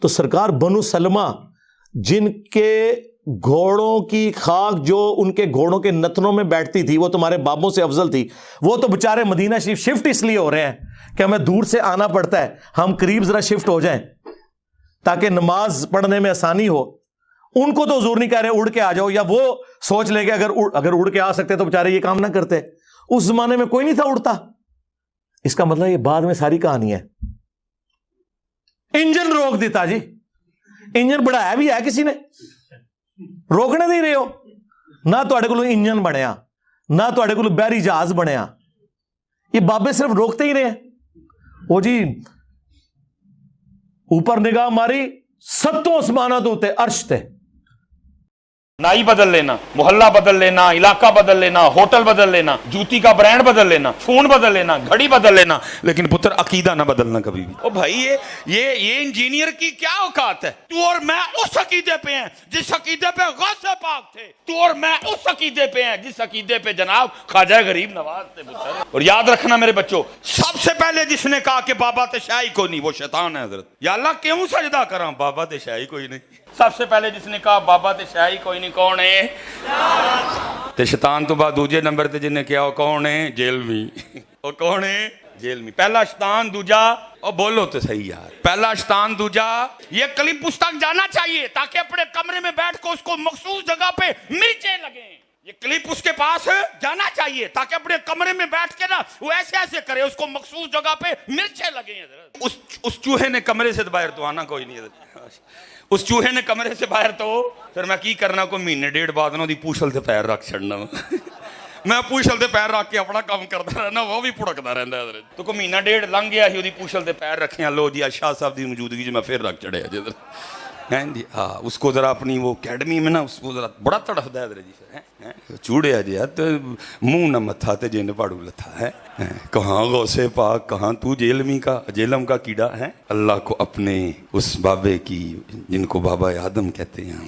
تو سرکار بنو سلمہ جن کے گھوڑوں کی خاک جو ان کے گھوڑوں کے نتنوں میں بیٹھتی تھی وہ تمہارے بابوں سے افضل تھی. وہ تو بےچارے مدینہ شریف شفٹ اس لیے ہو رہے ہیں کہ ہمیں دور سے آنا پڑتا ہے، ہم قریب ذرا شفٹ ہو جائیں تاکہ نماز پڑھنے میں آسانی ہو. ان کو تو حضور نہیں کہہ رہے اڑ کے آ جاؤ، یا وہ سوچ لے کہ اگر اڑ کے آ سکتے تو بےچارے یہ کام نہ کرتے. اس زمانے میں کوئی نہیں تھا اڑتا. اس کا مطلب یہ بعد میں ساری کہانی ہے. انجن روک دیتا جی، انجن بڑھایا بھی ہے کسی نے، روکنے نہیں رہے ہو. نہ تواڈے کول انجن بنیا، نہ تواڈے کول بحری جہاز بنیا. یہ بابے صرف روکتے ہی رہے ہیں. وہ جی اوپر نگاہ ماری، ستوں آسمانات ہوتے عرش تے، نائی بدل لینا، محلہ بدل لینا، علاقہ بدل لینا، ہوٹل بدل لینا، جوتی کا برانڈ بدل لینا، فون بدل لینا، گھڑی بدل لینا، لیکن پتر عقیدہ نہ بدلنا کبھی بھی. او بھائی یہ انجینئر کی کیا اوقات ہے؟ تو اور میں اس عقیدے پہ ہیں جس عقیدے پہ غوث پاک تھے، تو اور میں اس عقیدے پہ ہیں جس عقیدے پہ جناب خواجہ غریب نواز تھے پتر. اور یاد رکھنا میرے بچوں، سب سے پہلے جس نے کہا کہ بابا تے شاہی کوئی نہیں وہ شیطان ہے. حضرت یا اللہ کیوں سجدہ کراں، بابا تے شاہی کوئی نہیں. سب سے پہلے جس نے کہا بابا تے شاہی کوئی نہیں کون ہے؟ تے شیطان تو بعد دوجے نمبر تے جن نے کیا وہ کون ہے؟ جیلوی. وہ کون ہے؟ جیلوی. پہلا شیطان، دوجا اور بولو تو صحیح یار، پہلا شیطان، دوجا. یہ کلپ اس تک جانا چاہیے تاکہ اپنے کمرے میں بیٹھ کو اس کو مخصوص جگہ پہ مرچیں لگیں. یہ کلپ اس کے پاس جانا چاہیے تاکہ اپنے کمرے میں بیٹھ کے نا وہ ایسے ایسے کرے اس کو مخصوص جگہ پہ مرچیں لگیں. اس چوہے نے کمرے سے باہر تو آنا کوئی نہیں. اس چوہے نے کمرے سے باہر تو پھر میں کی کرنا کو مہینے ڈیڑھ بعد نا دی پوچھل تے پیر رکھ چھڑنا. میں پوچھل تے پیر رکھ کے اپنا کام کرتا رہنا، وہ بھی پھڑکتا رہتا ہے. تو کو مہینہ ڈیڑھ لنگ گیا ہی وہ پوچھل تے پیر رکھے، لو جی شاہ صاحب دی موجودگی جو میں پھر رکھ چڑھے جی جی. ہاں اس کو ذرا اپنی وہ اکیڈمی میں نا اس کو ذرا بڑا تڑفدا ہے جی، چوڑیا جی تو منہ نہ متھا تے جن پاڑو لتھا ہے. کہاں غوث پاک، کہاں تو جیلم کا کیڑا ہے. اللہ کو اپنے اس بابے کی جن کو بابا آدم کہتے ہیں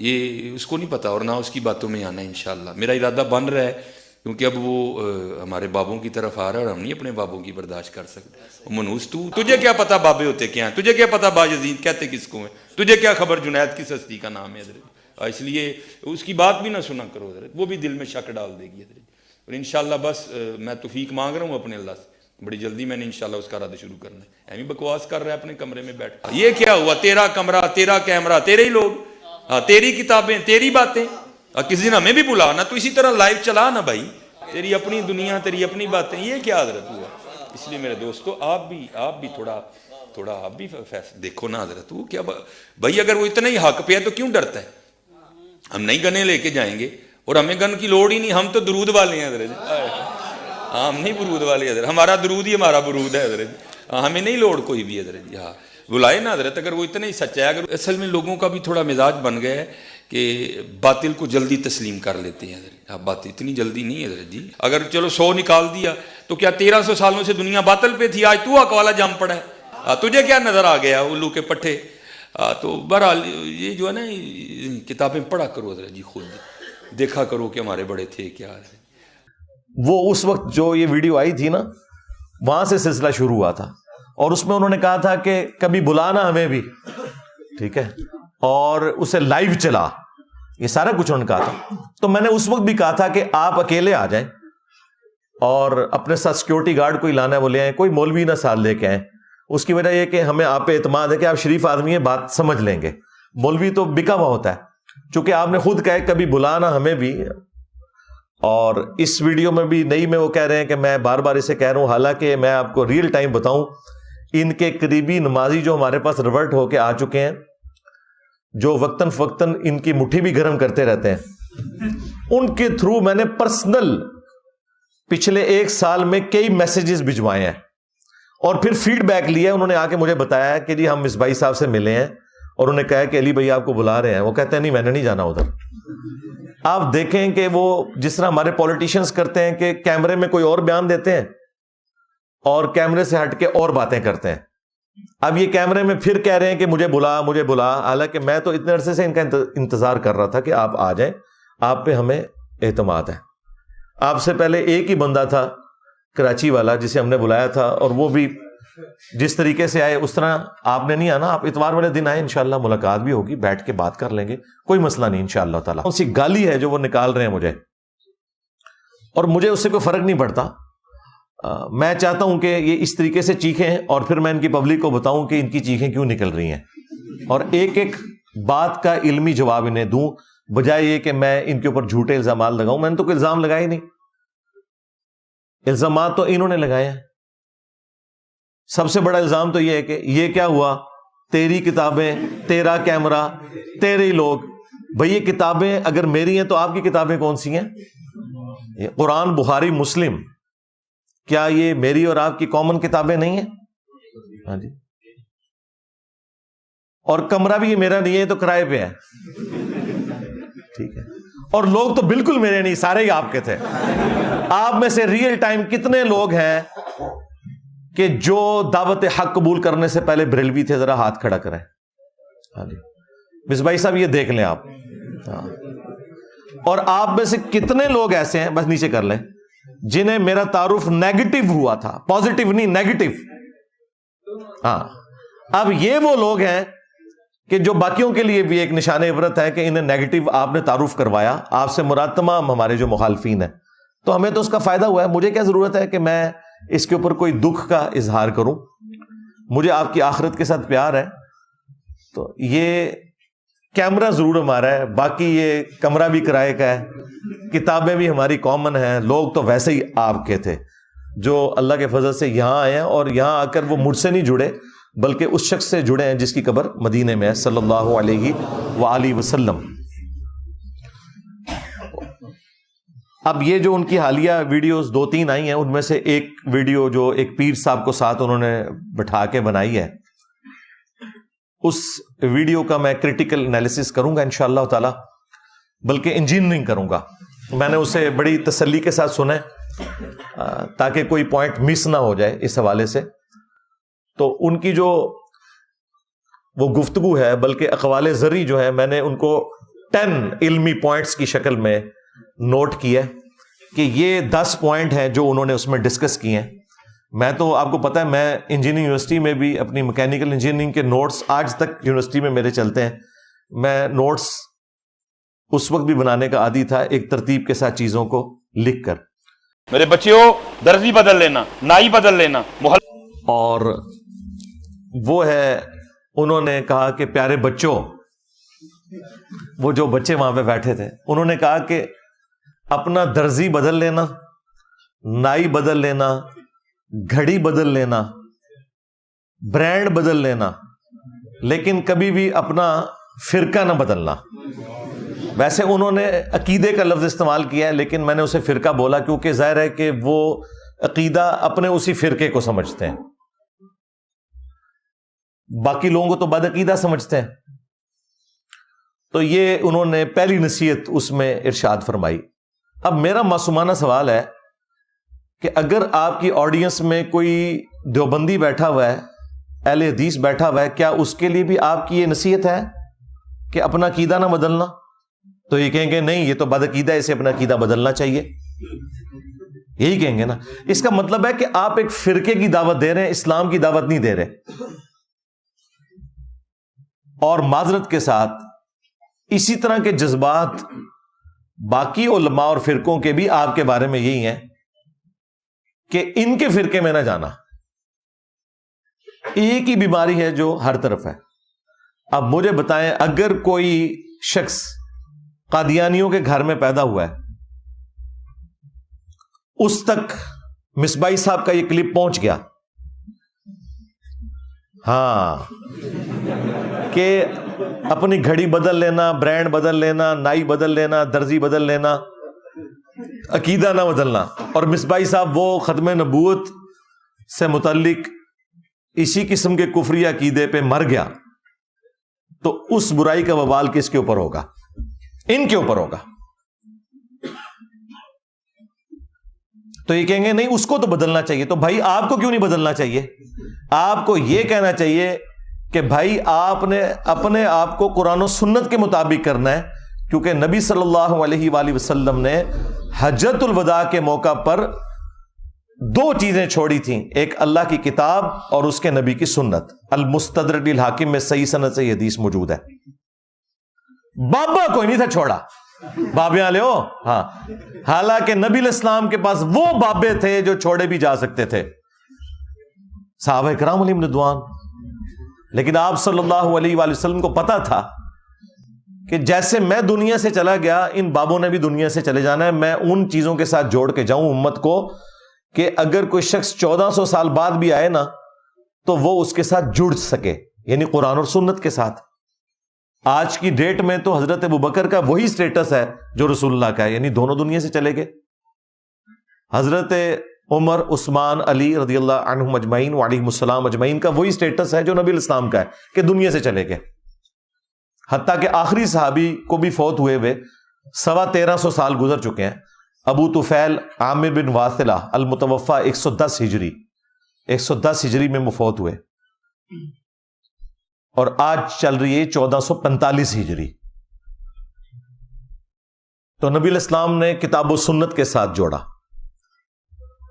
یہ اس کو نہیں پتا اور نہ اس کی باتوں میں آنا ہے انشاءاللہ. میرا ارادہ بن رہا ہے کیونکہ اب وہ ہمارے بابوں کی طرف آ رہا ہے اور ہم نہیں اپنے بابوں کی برداشت کر سکتے. منوس تجھے کیا پتا بابے ہوتے کیا ہیں, تجھے کیا پتا باجزید کہتے کس کو ہیں, تجھے کیا خبر جنید کس ہستی کا نام ہے حضرت. اس لیے اس کی بات بھی نہ سنا کرو حضرت, وہ بھی دل میں شک ڈال دے گی حضرت. اور انشاءاللہ بس میں توفیق مانگ رہا ہوں اپنے اللہ سے, بڑی جلدی میں نے انشاءاللہ اس کا ارادہ شروع کرنا ہے. ایویں بکواس کر رہا ہے اپنے کمرے میں بیٹھ, یہ کیا ہوا, تیرا کمرہ, تیرا کیمرہ, تیرے ہی لوگ, تیری کتابیں, تیری باتیں, کسی دن ہمیں بھی بلا نا, تو اسی طرح لائیو چلا نا بھائی, تیری اپنی دنیا, تیری اپنی باتیں, یہ کیا حضرت ہوا. اس لیے میرے دوستو آپ بھی تھوڑا آپ بھی دیکھو نا حضرت, وہ کیا بھائی, اگر وہ اتنا ہی حق پہ ہے تو کیوں ڈرتا ہے. ہم نئی گنے لے کے جائیں گے اور ہمیں گن کی لوڑ ہی نہیں, ہم تو درود والے ہیں حضرت. ہم نہیں برود والے حضرت, ہمارا درود ہی ہمارا برود ہے حضرت, ہمیں نہیں لوڑ کوئی بھی حضرت جی. ہاں بلائے نا حضرت, اگر وہ اتنا ہی سچا ہے. اگر اصل میں لوگوں کا بھی تھوڑا مزاج بن گیا ہے کہ باطل کو جلدی تسلیم کر لیتے ہیں حضرت. اب بات اتنی جلدی نہیں حضرت جی. اگر چلو 100 نکال دیا تو کیا 1300 سالوں سے دنیا باطل پہ تھی, آج تو حق والا جم پڑا ہے, تجھے کیا نظر آ گیا الو کے پٹھے. تو بہرحال یہ جو ہے نا کتابیں پڑھا کرو حضرت جی, خود دیکھا کرو کہ ہمارے بڑے تھے کیا. وہ اس وقت جو یہ ویڈیو آئی تھی نا, وہاں سے سلسلہ شروع ہوا تھا, اور اس میں انہوں نے کہا تھا کہ کبھی بلانا ہمیں بھی, ٹھیک ہے, اور اسے لائیو چلا, یہ سارا کچھ انہوں نے کہا تھا. تو میں نے اس وقت بھی کہا تھا کہ آپ اکیلے آ جائیں اور اپنے ساتھ سیکورٹی گارڈ کوئی لانا ہے وہ لے آئیں, کوئی مولوی نہ ساتھ لے کے آئیں. اس کی وجہ یہ کہ ہمیں آپ پہ اعتماد ہے کہ آپ شریف آدمی ہیں, بات سمجھ لیں گے. مولوی تو بکا ہوا ہوتا ہے, چونکہ آپ نے خود کہا کبھی بلانا ہمیں بھی. اور اس ویڈیو میں بھی نئی میں وہ کہہ رہے ہیں کہ میں بار بار اسے کہہ رہا ہوں, حالانکہ میں آپ کو ریئل ٹائم بتاؤں, ان کے قریبی نمازی جو ہمارے پاس ریورٹ ہو کے آ چکے ہیں, جو وقتاً فوقتاً ان کی مٹھی بھی گرم کرتے رہتے ہیں, ان کے تھرو میں نے پرسنل پچھلے 1 سال میں کئی میسیجز بھجوائے ہیں اور پھر فیڈ بیک لیا. انہوں نے آ کے مجھے بتایا کہ جی ہم مصباحی صاحب سے ملے ہیں اور انہوں نے کہا کہ علی بھائی آپ کو بلا رہے ہیں. وہ کہتے ہیں نہیں میں نے نہیں جانا ادھر. آپ دیکھیں کہ وہ جس طرح ہمارے پولیٹیشینز کرتے ہیں کہ کیمرے میں کوئی اور بیان دیتے ہیں اور کیمرے سے ہٹ کے اور باتیں کرتے ہیں. اب یہ کیمرے میں پھر کہہ رہے ہیں کہ مجھے بلا, حالانکہ میں تو اتنے عرصے سے ان کا انتظار کر رہا تھا کہ آپ آ جائیں, آپ پہ ہمیں اعتماد ہے. آپ سے پہلے ایک ہی بندہ تھا کراچی والا جسے ہم نے بلایا تھا, اور وہ بھی جس طریقے سے آئے اس طرح آپ نے نہیں آنا. آپ اتوار والے دن آئے, انشاءاللہ ملاقات بھی ہوگی, بیٹھ کے بات کر لیں گے, کوئی مسئلہ نہیں انشاءاللہ تعالیٰ. کون سی گالی ہے جو وہ نکال رہے ہیں مجھے, اور مجھے اس سے کوئی فرق نہیں پڑتا. میں چاہتا ہوں کہ یہ اس طریقے سے چیخیں اور پھر میں ان کی پبلک کو بتاؤں کہ ان کی چیخیں کیوں نکل رہی ہیں, اور ایک ایک بات کا علمی جواب انہیں دوں, بجائے یہ کہ میں ان کے اوپر جھوٹے الزامات لگاؤں. میں نے تو کوئی الزام لگائے نہیں, الزامات تو انہوں نے لگائے ہیں. سب سے بڑا الزام تو یہ ہے کہ یہ کیا ہوا, تیری کتابیں, تیرا کیمرہ, تیرے ہی لوگ. بھئی یہ کتابیں اگر میری ہیں تو آپ کی کتابیں کون سی ہیں؟ یہ قرآن, بخاری, مسلم, کیا یہ میری اور آپ کی کامن کتابیں نہیں ہیں؟ ہاں جی. اور کمرہ بھی یہ میرا نہیں ہے, تو کرائے پہ ہے, ٹھیک ہے. اور لوگ تو بالکل میرے نہیں, سارے ہی آپ کے تھے. آپ میں سے ریئل ٹائم کتنے لوگ ہیں کہ جو دعوت حق قبول کرنے سے پہلے بریلوی تھے؟ ذرا ہاتھ کھڑا کریں. ہاں جی مصباحی صاحب یہ دیکھ لیں آپ. ہاں. اور آپ میں سے کتنے لوگ ایسے ہیں, بس نیچے کر لیں, جنہیں میرا تعارف نیگیٹو ہوا تھا, پازیٹو نہیں, نیگیٹو. ہاں. اب یہ وہ لوگ ہیں کہ جو باقیوں کے لیے بھی ایک نشان عبرت ہے کہ انہیں نیگیٹو آپ نے تعارف کروایا. آپ سے مراد تمام ہمارے جو مخالفین ہیں, تو ہمیں تو اس کا فائدہ ہوا ہے. مجھے کیا ضرورت ہے کہ میں اس کے اوپر کوئی دکھ کا اظہار کروں؟ مجھے آپ کی آخرت کے ساتھ پیار ہے. تو یہ کیمرہ ضرور ہمارا ہے, باقی یہ کمرہ بھی کرائے کا ہے, کتابیں بھی ہماری کامن ہیں. لوگ تو ویسے ہی آپ کے تھے جو اللہ کے فضل سے یہاں آئے ہیں, اور یہاں آ کر وہ مجھ سے نہیں جڑے بلکہ اس شخص سے جڑے ہیں جس کی قبر مدینے میں ہے, صلی اللہ علیہ وآلہ وسلم. اب یہ جو ان کی حالیہ ویڈیوز 2-3 آئی ہیں, ان میں سے ایک ویڈیو جو ایک پیر صاحب کو ساتھ انہوں نے بٹھا کے بنائی ہے, اس ویڈیو کا میں کریٹیکل انالیسس کروں گا انشاءاللہ تعالی, بلکہ انجینئرنگ کروں گا. میں نے اسے بڑی تسلی کے ساتھ سنا ہے تاکہ کوئی پوائنٹ مس نہ ہو جائے اس حوالے سے. تو ان کی جو وہ گفتگو ہے، بلکہ اقوال زرعی جو ہے میں نے ان کو 10 علمی پوائنٹس کی شکل میں نوٹ کیا کہ یہ 10 پوائنٹ ہیں جو انہوں نے اس میں ڈسکس کیے ہیں. میں تو آپ کو پتہ ہے میں انجینئرنگ یونیورسٹی میں بھی اپنی میکینیکل انجینئرنگ کے نوٹس آج تک یونیورسٹی میں میرے چلتے ہیں. میں نوٹس اس وقت بھی بنانے کا عادی تھا ایک ترتیب کے ساتھ چیزوں کو لکھ کر. میرے بچیوں درزی بدل لینا، نائی بدل لینا. اور وہ ہے انہوں نے کہا کہ پیارے بچوں، وہ جو بچے وہاں پہ بیٹھے تھے انہوں نے کہا کہ اپنا درزی بدل لینا، نائی بدل لینا، گھڑی بدل لینا، برانڈ بدل لینا، لیکن کبھی بھی اپنا فرقہ نہ بدلنا. ویسے انہوں نے عقیدے کا لفظ استعمال کیا ہے لیکن میں نے اسے فرقہ بولا کیونکہ ظاہر ہے کہ وہ عقیدہ اپنے اسی فرقے کو سمجھتے ہیں، باقی لوگوں کو تو بد عقیدہ سمجھتے ہیں. تو یہ انہوں نے پہلی نصیحت اس میں ارشاد فرمائی. اب میرا معصومانہ سوال ہے کہ اگر آپ کی آڈینس میں کوئی دیوبندی بیٹھا ہوا ہے، اہل حدیث بیٹھا ہوا ہے، کیا اس کے لیے بھی آپ کی یہ نصیحت ہے کہ اپنا عقیدہ نہ بدلنا؟ تو یہ کہیں گے نہیں یہ تو بد عقیدہ ہے، اسے اپنا عقیدہ بدلنا چاہیے. یہی کہیں گے نا. اس کا مطلب ہے کہ آپ ایک فرقے کی دعوت دے رہے ہیں، اسلام کی دعوت نہیں دے رہے. اور معذرت کے ساتھ اسی طرح کے جذبات باقی علماء اور فرقوں کے بھی آپ کے بارے میں یہی ہیں کہ ان کے فرقے میں نہ جانا. ایک ہی بیماری ہے جو ہر طرف ہے. اب مجھے بتائیں اگر کوئی شخص قادیانیوں کے گھر میں پیدا ہوا ہے، اس تک مصباحی صاحب کا یہ کلپ پہنچ گیا ہاں کہ اپنی گھڑی بدل لینا، برانڈ بدل لینا، نائی بدل لینا، درزی بدل لینا، عقیدہ نہ بدلنا، اور مصباحی صاحب وہ ختم نبوت سے متعلق اسی قسم کے کفری عقیدے پہ مر گیا، تو اس برائی کا وبال کس کے اوپر ہوگا؟ ان کے اوپر ہوگا. تو یہ کہیں گے نہیں اس کو تو بدلنا چاہیے. تو بھائی آپ کو کیوں نہیں بدلنا چاہیے؟ آپ کو یہ کہنا چاہیے کہ بھائی آپ نے اپنے آپ کو قرآن و سنت کے مطابق کرنا ہے، کیونکہ نبی صلی اللہ علیہ وآلہ وسلم نے حجۃ الوداع کے موقع پر 2 چیزیں چھوڑی تھیں، ایک اللہ کی کتاب اور اس کے نبی کی سنت. المستدرک للحاکم میں صحیح سند سے یہ حدیث موجود ہے. بابا کوئی نہیں تھا چھوڑا، بابے والے ہو ہاں، حالانکہ نبی علیہ السلام کے پاس وہ بابے تھے جو چھوڑے بھی جا سکتے تھے، صحابہ کرام علیہم رضوان. لیکن آپ صلی اللہ علیہ وآلہ وسلم کو پتا تھا کہ جیسے میں دنیا سے چلا گیا ان بابوں نے بھی دنیا سے چلے جانا ہے. میں ان چیزوں کے ساتھ جوڑ کے جاؤں امت کو کہ اگر کوئی شخص 1400 سال بعد بھی آئے نا تو وہ اس کے ساتھ جڑ سکے، یعنی قرآن اور سنت کے ساتھ. آج کی ڈیٹ میں تو حضرت ابوبکر کا وہی سٹیٹس ہے جو رسول اللہ کا ہے، یعنی دونوں دنیا سے چلے گئے. حضرت عمر، عثمان، علی رضی اللہ عنہم اجمعین وعلیہم السلام اجمعین کا وہی سٹیٹس ہے جو نبی الاسلام کا ہے کہ دنیا سے چلے گئے. حتیٰ کہ آخری صحابی کو بھی فوت ہوئے 1350 سال گزر چکے ہیں. ابو طفیل عامر بن واثلہ المتوفا 110 ہجری میں فوت ہوئے، اور آج چل رہی ہے 1445 ہجری. تو نبی الاسلام نے کتاب و سنت کے ساتھ جوڑا.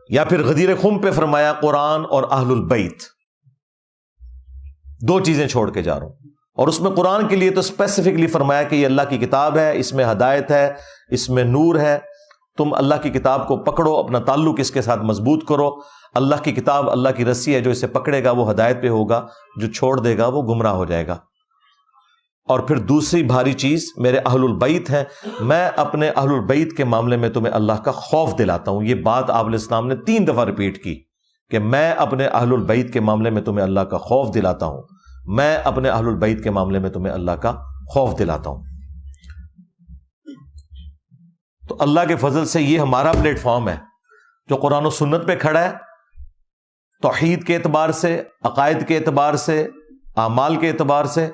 یا پھر غدیر خم پہ فرمایا قرآن اور اہل البیت، 2 چیزیں چھوڑ کے جا رہا ہوں. اور اس میں قرآن کے لیے تو اسپیسیفکلی فرمایا کہ یہ اللہ کی کتاب ہے، اس میں ہدایت ہے، اس میں نور ہے. تم اللہ کی کتاب کو پکڑو، اپنا تعلق اس کے ساتھ مضبوط کرو. اللہ کی کتاب اللہ کی رسی ہے، جو اسے پکڑے گا وہ ہدایت پہ ہوگا، جو چھوڑ دے گا وہ گمراہ ہو جائے گا. اور پھر دوسری بھاری چیز میرے اہل البیت ہیں، میں اپنے اہل البیت کے معاملے میں تمہیں اللہ کا خوف دلاتا ہوں. یہ بات آپ علیہ السلام نے 3 دفعہ ریپیٹ کی کہ میں اپنے اہل البیت کے معاملے میں تمہیں اللہ کا خوف دلاتا ہوں، میں اپنے اہل البیت کے معاملے میں تمہیں اللہ کا خوف دلاتا ہوں. تو اللہ کے فضل سے یہ ہمارا پلیٹ فارم ہے جو قرآن و سنت پہ کھڑا ہے، توحید کے اعتبار سے، عقائد کے اعتبار سے، اعمال کے اعتبار سے.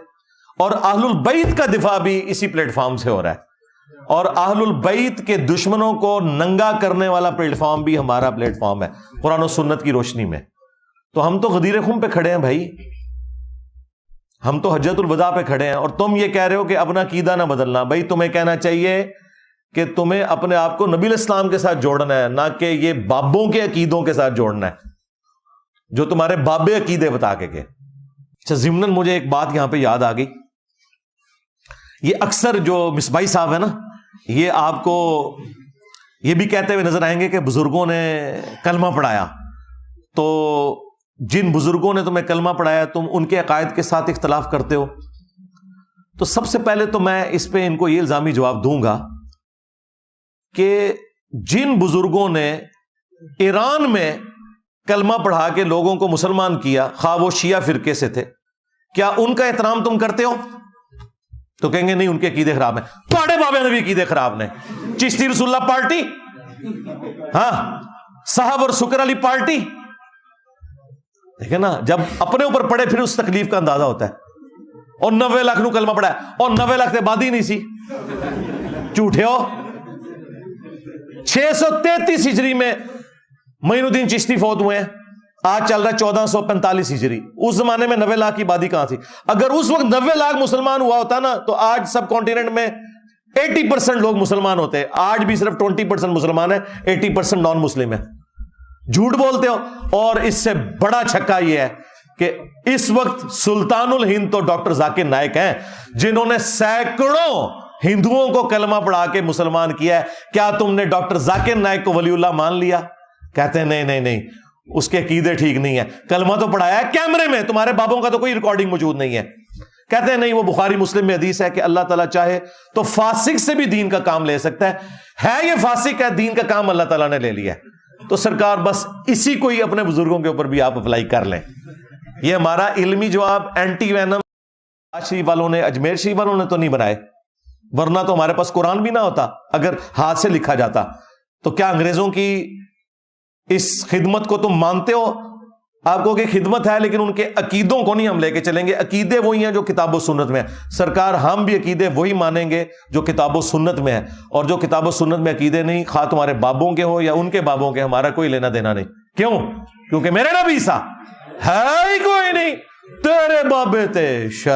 اور اہل البیت کا دفاع بھی اسی پلیٹ فارم سے ہو رہا ہے، اور اہل البیت کے دشمنوں کو ننگا کرنے والا پلیٹ فارم بھی ہمارا پلیٹ فارم ہے قرآن و سنت کی روشنی میں. تو ہم تو غدیر خم پہ کھڑے ہیں بھائی. ہم تو حجت الوداع پہ کھڑے ہیں اور تم یہ کہہ رہے ہو کہ اپنا عقیدہ نہ بدلنا. بھائی تمہیں کہنا چاہیے کہ تمہیں اپنے آپ کو نبی علیہ السلام کے ساتھ جوڑنا ہے, نہ کہ یہ بابوں کے عقیدوں کے ساتھ جوڑنا ہے جو تمہارے بابے عقیدے بتا کے گئے. اچھا, ضمناً مجھے ایک بات یہاں پہ یاد آ گئی. یہ اکثر جو مصباحی صاحب ہے نا, یہ آپ کو یہ بھی کہتے ہوئے نظر آئیں گے کہ بزرگوں نے کلمہ پڑھایا. تو جن بزرگوں نے تمہیں کلمہ پڑھایا تم ان کے عقائد کے ساتھ اختلاف کرتے ہو. تو سب سے پہلے تو میں اس پہ ان کو یہ الزامی جواب دوں گا کہ جن بزرگوں نے ایران میں کلمہ پڑھا کے لوگوں کو مسلمان کیا, خواہ وہ شیعہ فرقے سے تھے, کیا ان کا احترام تم کرتے ہو؟ تو کہیں گے نہیں, ان کے عقیدے خراب ہیں. پاڑے بابے نے بھی عقیدے خراب نے. چشتی رسول اللہ پارٹی, ہاں, صاحب اور سکر علی پارٹی. دیکھیں نا, جب اپنے اوپر پڑے پھر اس تکلیف کا اندازہ ہوتا ہے. اور 90 لاکھ نو کلمہ پڑھا ہے, اور 90 لاکھ تے بادی نہیں سی, جھوٹے ہو. 633 ہجری میں معین الدین چشتی فوت ہوئے ہیں, آج چل رہا ہے 1445 ہجری. اس زمانے میں 90 لاکھ کی آبادی کہاں تھی؟ اگر اس وقت 90 لاکھ مسلمان ہوا ہوتا نا تو آج سب کانٹیننٹ میں 80% لوگ مسلمان ہوتے. آج بھی صرف 20% مسلمان ہے, 80% نان مسلم ہے. جھوٹ بولتے ہو. اور اس سے بڑا چھکا یہ ہے کہ اس وقت سلطان الہند تو ڈاکٹر ذاکر نائک ہیں, جنہوں نے سینکڑوں ہندوؤں کو کلمہ پڑھا کے مسلمان کیا ہے. کیا تم نے ڈاکٹر ذاکر نائک کو ولی اللہ مان لیا؟ کہتے ہیں نہیں نہیں نہیں, اس کے عقیدے ٹھیک نہیں ہے. کلمہ تو پڑھایا ہے کیمرے میں, تمہارے بابوں کا تو کوئی ریکارڈنگ موجود نہیں ہے. کہتے ہیں نہیں, وہ بخاری مسلم میں حدیث ہے کہ اللہ تعالیٰ چاہے تو فاسق سے بھی دین کا کام لے سکتا ہے یہ فاسق ہے, دین کا کام اللہ تعالیٰ نے لے لیا ہے. تو سرکار بس اسی کو ہی اپنے بزرگوں کے اوپر بھی آپ اپلائی کر لیں. یہ ہمارا علمی جواب اینٹی وینم شریف والوں نے, اجمیر شریف والوں نے تو نہیں بنائے, ورنہ تو ہمارے پاس قرآن بھی نہ ہوتا اگر ہاتھ سے لکھا جاتا. تو کیا انگریزوں کی اس خدمت کو تم مانتے ہو؟ آپ کو کہ خدمت ہے, لیکن ان کے عقیدوں کو نہیں ہم لے کے چلیں گے. عقیدے وہی ہیں جو کتاب و سنت میں ہیں. سرکار ہم بھی عقیدے وہی مانیں گے جو کتاب و سنت میں ہے, اور جو کتاب و سنت میں عقیدے نہیں, خواہ تمہارے بابوں کے ہو یا ان کے بابوں کے, ہمارا کوئی لینا دینا نہیں. کیوں؟ کیونکہ میرے نبی سا ہے ہی کوئی نہیں, تیرے بابے تھے شے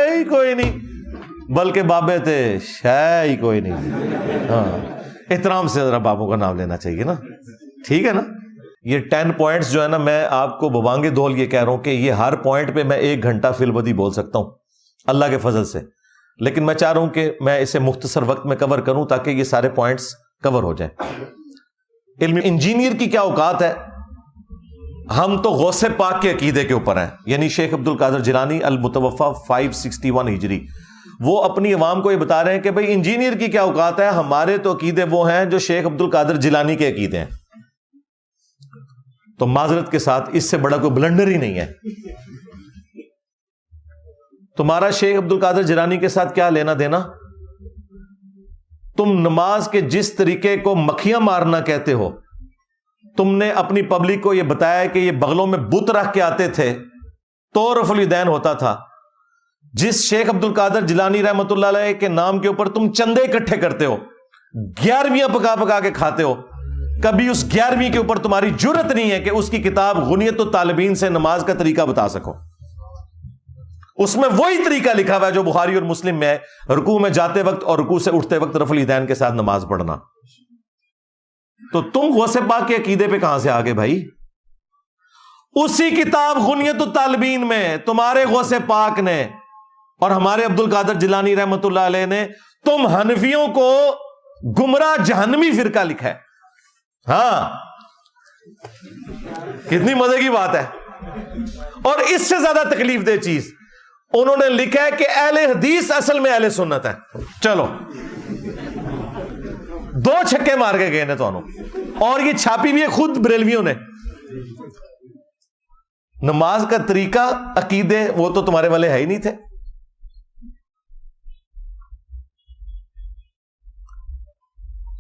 ہی کوئی نہیں, بلکہ بابے تھے شے ہی کوئی نہیں. ہاں, احترام سے ذرا بابوں کا نام لینا چاہیے نا, ٹھیک ہے نا. یہ 10 پوائنٹس جو ہے نا, میں آپ کو ببانگے دول یہ کہہ رہا ہوں کہ یہ ہر پوائنٹ پہ میں 1 گھنٹہ فی البدی بول سکتا ہوں اللہ کے فضل سے, لیکن میں چاہ رہا ہوں کہ میں اسے مختصر وقت میں کور کروں تاکہ یہ سارے پوائنٹس کور ہو جائیں. علم انجینئر کی کیا اوقات ہے؟ ہم تو غوث پاک کے عقیدے کے اوپر ہیں, یعنی شیخ عبد القادر جیلانی المتوفی 561 ہجری. وہ اپنی عوام کو یہ بتا رہے ہیں کہ بھئی انجینئر کی کیا اوقات ہے, ہمارے تو عقیدے وہ ہیں جو شیخ عبد القادر جیلانی کے عقیدے ہیں. تو معذرت کے ساتھ اس سے بڑا کوئی بلنڈر ہی نہیں ہے. تمہارا شیخ عبد القادر جیلانی کے ساتھ کیا لینا دینا؟ تم نماز کے جس طریقے کو مکھیاں مارنا کہتے ہو, تم نے اپنی پبلک کو یہ بتایا کہ یہ بغلوں میں بت رکھ کے آتے تھے تو رفع الیدین ہوتا تھا. جس شیخ عبد القادر جیلانی رحمت اللہ علیہ کے نام کے اوپر تم چندے اکٹھے کرتے ہو, 11ویں پکا پکا کے کھاتے ہو, کبھی اس 11ویں کے اوپر تمہاری جرت نہیں ہے کہ اس کی کتاب غنیت الطالبین سے نماز کا طریقہ بتا سکو. اس میں وہی طریقہ لکھا ہوا ہے جو بخاری اور مسلم میں ہے, رکوع میں جاتے وقت اور رکوع سے اٹھتے وقت رفع الیدین کے ساتھ نماز پڑھنا. تو تم غوث پاک کے عقیدے پہ کہاں سے آگے بھائی؟ اسی کتاب غنیت الطالبین میں تمہارے غوث پاک نے اور ہمارے عبد القادر جیلانی رحمت اللہ علیہ نے تم حنفیوں کو گمراہ جہنمی فرقہ لکھا ہے. ہاں, کتنی مزے کی بات ہے. اور اس سے زیادہ تکلیف دہ چیز انہوں نے لکھا ہے کہ اہل حدیث اصل میں اہل سنت ہے. چلو 2 چھکے مار کے گئے نے تو, اور یہ چھاپی بھی ہے خود بریلویوں نے. نماز کا طریقہ, عقیدے وہ تو تمہارے والے ہے ہی نہیں تھے.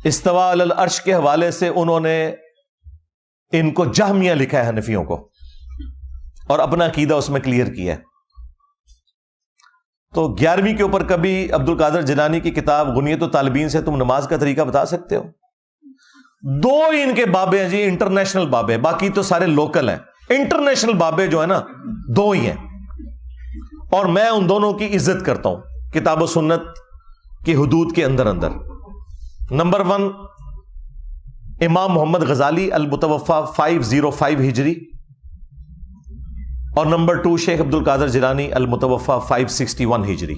استوا علی العرش کے حوالے سے انہوں نے ان کو جہمیہ لکھا ہے حنفیوں کو, اور اپنا عقیدہ اس میں کلیئر کیا ہے. تو 11ویں کے اوپر کبھی عبد القادر جیلانی کی کتاب غنیت الطالبین سے تم نماز کا طریقہ بتا سکتے ہو؟ 2 ان کے بابے ہیں جی, انٹرنیشنل بابے, باقی تو سارے لوکل ہیں. انٹرنیشنل بابے جو ہے نا 2 ہی ہیں, اور میں ان دونوں کی عزت کرتا ہوں کتاب و سنت کی حدود کے اندر اندر. نمبر 1 امام محمد غزالی المتوفا 505 ہجری, اور نمبر 2 شیخ عبد القادر جیلانی المتوفا 561 ہجری.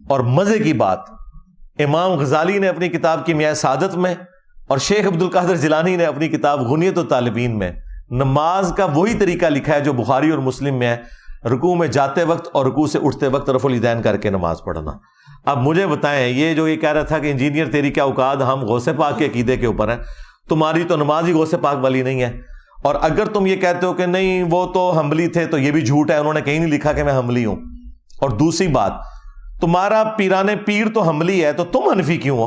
اور مزے کی بات, امام غزالی نے اپنی کتاب کیمیائے سعادت میں اور شیخ عبد القادر جیلانی نے اپنی کتاب غنیت الطالبین میں نماز کا وہی طریقہ لکھا ہے جو بخاری اور مسلم میں ہے, رکوع میں جاتے وقت اور رکوع سے اٹھتے وقت رفع الیدین کر کے نماز پڑھنا. اب مجھے بتائیں, یہ جو یہ کہہ رہا تھا کہ انجینئر تیری کیا اوقات, ہم غوث پاک کے عقیدے کے اوپر ہیں, تمہاری تو نماز ہی غوث پاک والی نہیں ہے. اور اگر تم یہ کہتے ہو کہ نہیں وہ تو حنبلی تھے تو یہ بھی جھوٹ ہے, انہوں نے کہیں نہیں لکھا کہ میں حنبلی ہوں. اور دوسری بات, تمہارا پیران پیر تو حنبلی ہے تو تم حنفی کیوں ہو؟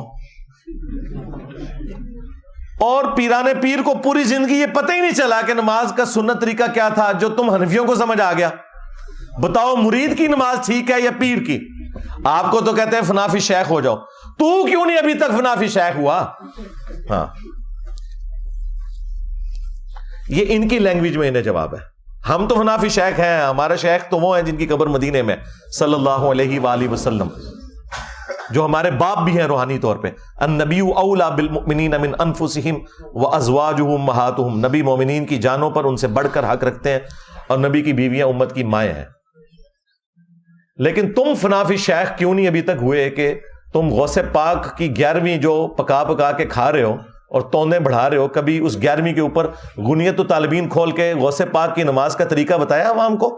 اور پیران پیر کو پوری زندگی یہ پتہ ہی نہیں چلا کہ نماز کا سنت طریقہ کیا تھا جو تم حنفیوں کو سمجھ آ گیا. بتاؤ مرید کی نماز ٹھیک ہے یا پیر کی؟ آپ کو تو کہتے ہیں فنافی شیخ ہو جاؤ, تو کیوں نہیں ابھی تک فنافی شیخ ہوا؟ ہاں, یہ ان کی لینگویج میں انہیں جواب ہے. ہم تو فنافی شیخ ہیں, ہمارے شیخ تو وہ ہیں جن کی قبر مدینے میں صلی اللہ علیہ وآلہ وسلم, جو ہمارے باپ بھی ہیں روحانی طور پہ. النبی اولا بالمؤمنین من انفسہم وازواجہ امہاتہم, نبی مومنین کی جانوں پر ان سے بڑھ کر حق رکھتے ہیں اور نبی کی بیویاں امت کی مائیں ہیں. لیکن تم فنافی شیخ کیوں نہیں ابھی تک ہوئے کہ تم غوث پاک کی 11ویں جو پکا پکا کے کھا رہے ہو اور تونے بڑھا رہے ہو, کبھی اس 11ویں کے اوپر غنیت الطالبین کھول کے غوث پاک کی نماز کا طریقہ بتایا عوام کو؟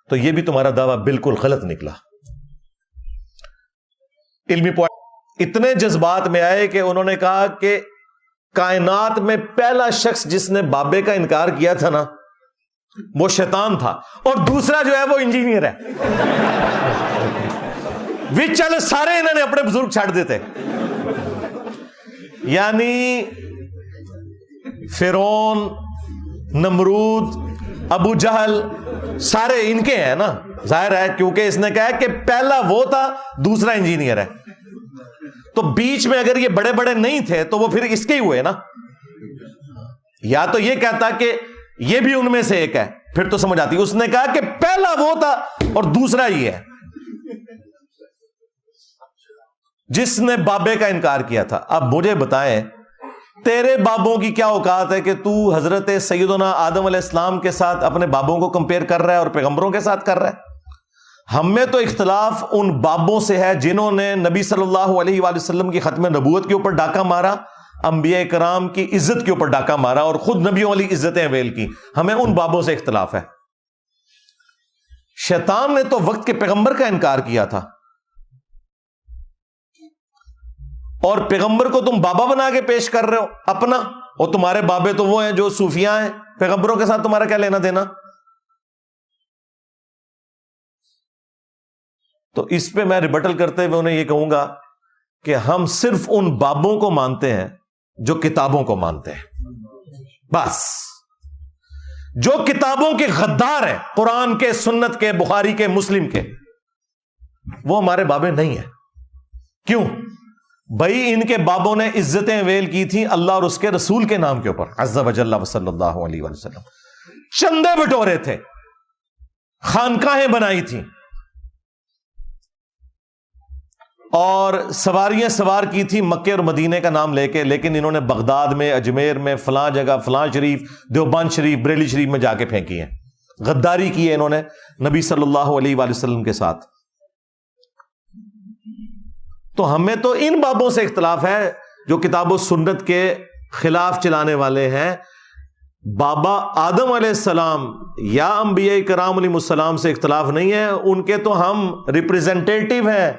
تو یہ بھی تمہارا دعویٰ بالکل غلط نکلا. علمی پوائنٹ, اتنے جذبات میں آئے کہ انہوں نے کہا کہ کائنات میں پہلا شخص جس نے بابے کا انکار کیا تھا نا وہ شیطان تھا, اور دوسرا جو ہے وہ انجینئر ہے. وچ چلے سارے انہوں نے اپنے بزرگ چھاڑ دیتے. یعنی فرعون, نمرود, ابو جہل سارے ان کے ہیں نا, ظاہر ہے کیونکہ اس نے کہا کہ پہلا وہ تھا دوسرا انجینئر ہے. تو بیچ میں اگر یہ بڑے بڑے نہیں تھے تو وہ پھر اس کے ہی ہوئے نا. یا تو یہ کہتا کہ یہ بھی ان میں سے ایک ہے, پھر تو سمجھ آتی. اس نے کہا کہ پہلا وہ تھا اور دوسرا یہ ہے جس نے بابے کا انکار کیا تھا. اب مجھے بتائیں تیرے بابوں کی کیا اوقات ہے کہ تو حضرت سیدنا آدم علیہ السلام کے ساتھ اپنے بابوں کو کمپیئر کر رہا ہے اور پیغمبروں کے ساتھ کر رہا ہے؟ ہم میں تو اختلاف ان بابوں سے ہے جنہوں نے نبی صلی اللہ علیہ وآلہ وسلم کی ختم نبوت کے اوپر ڈاکہ مارا, انبیاء کرام کی عزت کے اوپر ڈاکہ مارا اور خود نبیوں والی عزتیں اویل کی. ہمیں ان بابوں سے اختلاف ہے. شیطان نے تو وقت کے پیغمبر کا انکار کیا تھا, اور پیغمبر کو تم بابا بنا کے پیش کر رہے ہو اپنا, اور تمہارے بابے تو وہ ہیں جو صوفیاء ہیں. پیغمبروں کے ساتھ تمہارا کیا لینا دینا؟ تو اس پہ میں ریبٹل کرتے ہوئے انہیں یہ کہوں گا کہ ہم صرف ان بابوں کو مانتے ہیں جو کتابوں کو مانتے ہیں. بس جو کتابوں کے غدار ہیں, قرآن کے, سنت کے, بخاری کے, مسلم کے, وہ ہمارے بابے نہیں ہیں. کیوں بھائی؟ ان کے بابوں نے عزتیں ویل کی تھی اللہ اور اس کے رسول کے نام کے اوپر عز و جل و صلی اللہ علیہ وسلم. چندے بٹورے تھے, خانقاہیں بنائی تھیں, اور سواریاں سوار کی تھی مکے اور مدینے کا نام لے کے, لیکن انہوں نے بغداد میں, اجمیر میں, فلاں جگہ, فلاں شریف, دیوبند شریف, بریلی شریف میں جا کے پھینکی ہیں. غداری کی ہے انہوں نے نبی صلی اللہ علیہ وآلہ وسلم کے ساتھ. تو ہمیں تو ان بابوں سے اختلاف ہے جو کتاب و سنت کے خلاف چلانے والے ہیں. بابا آدم علیہ السلام یا انبیاء کرام علیہ السلام سے اختلاف نہیں ہے, ان کے تو ہم ریپریزنٹیٹیو ہیں,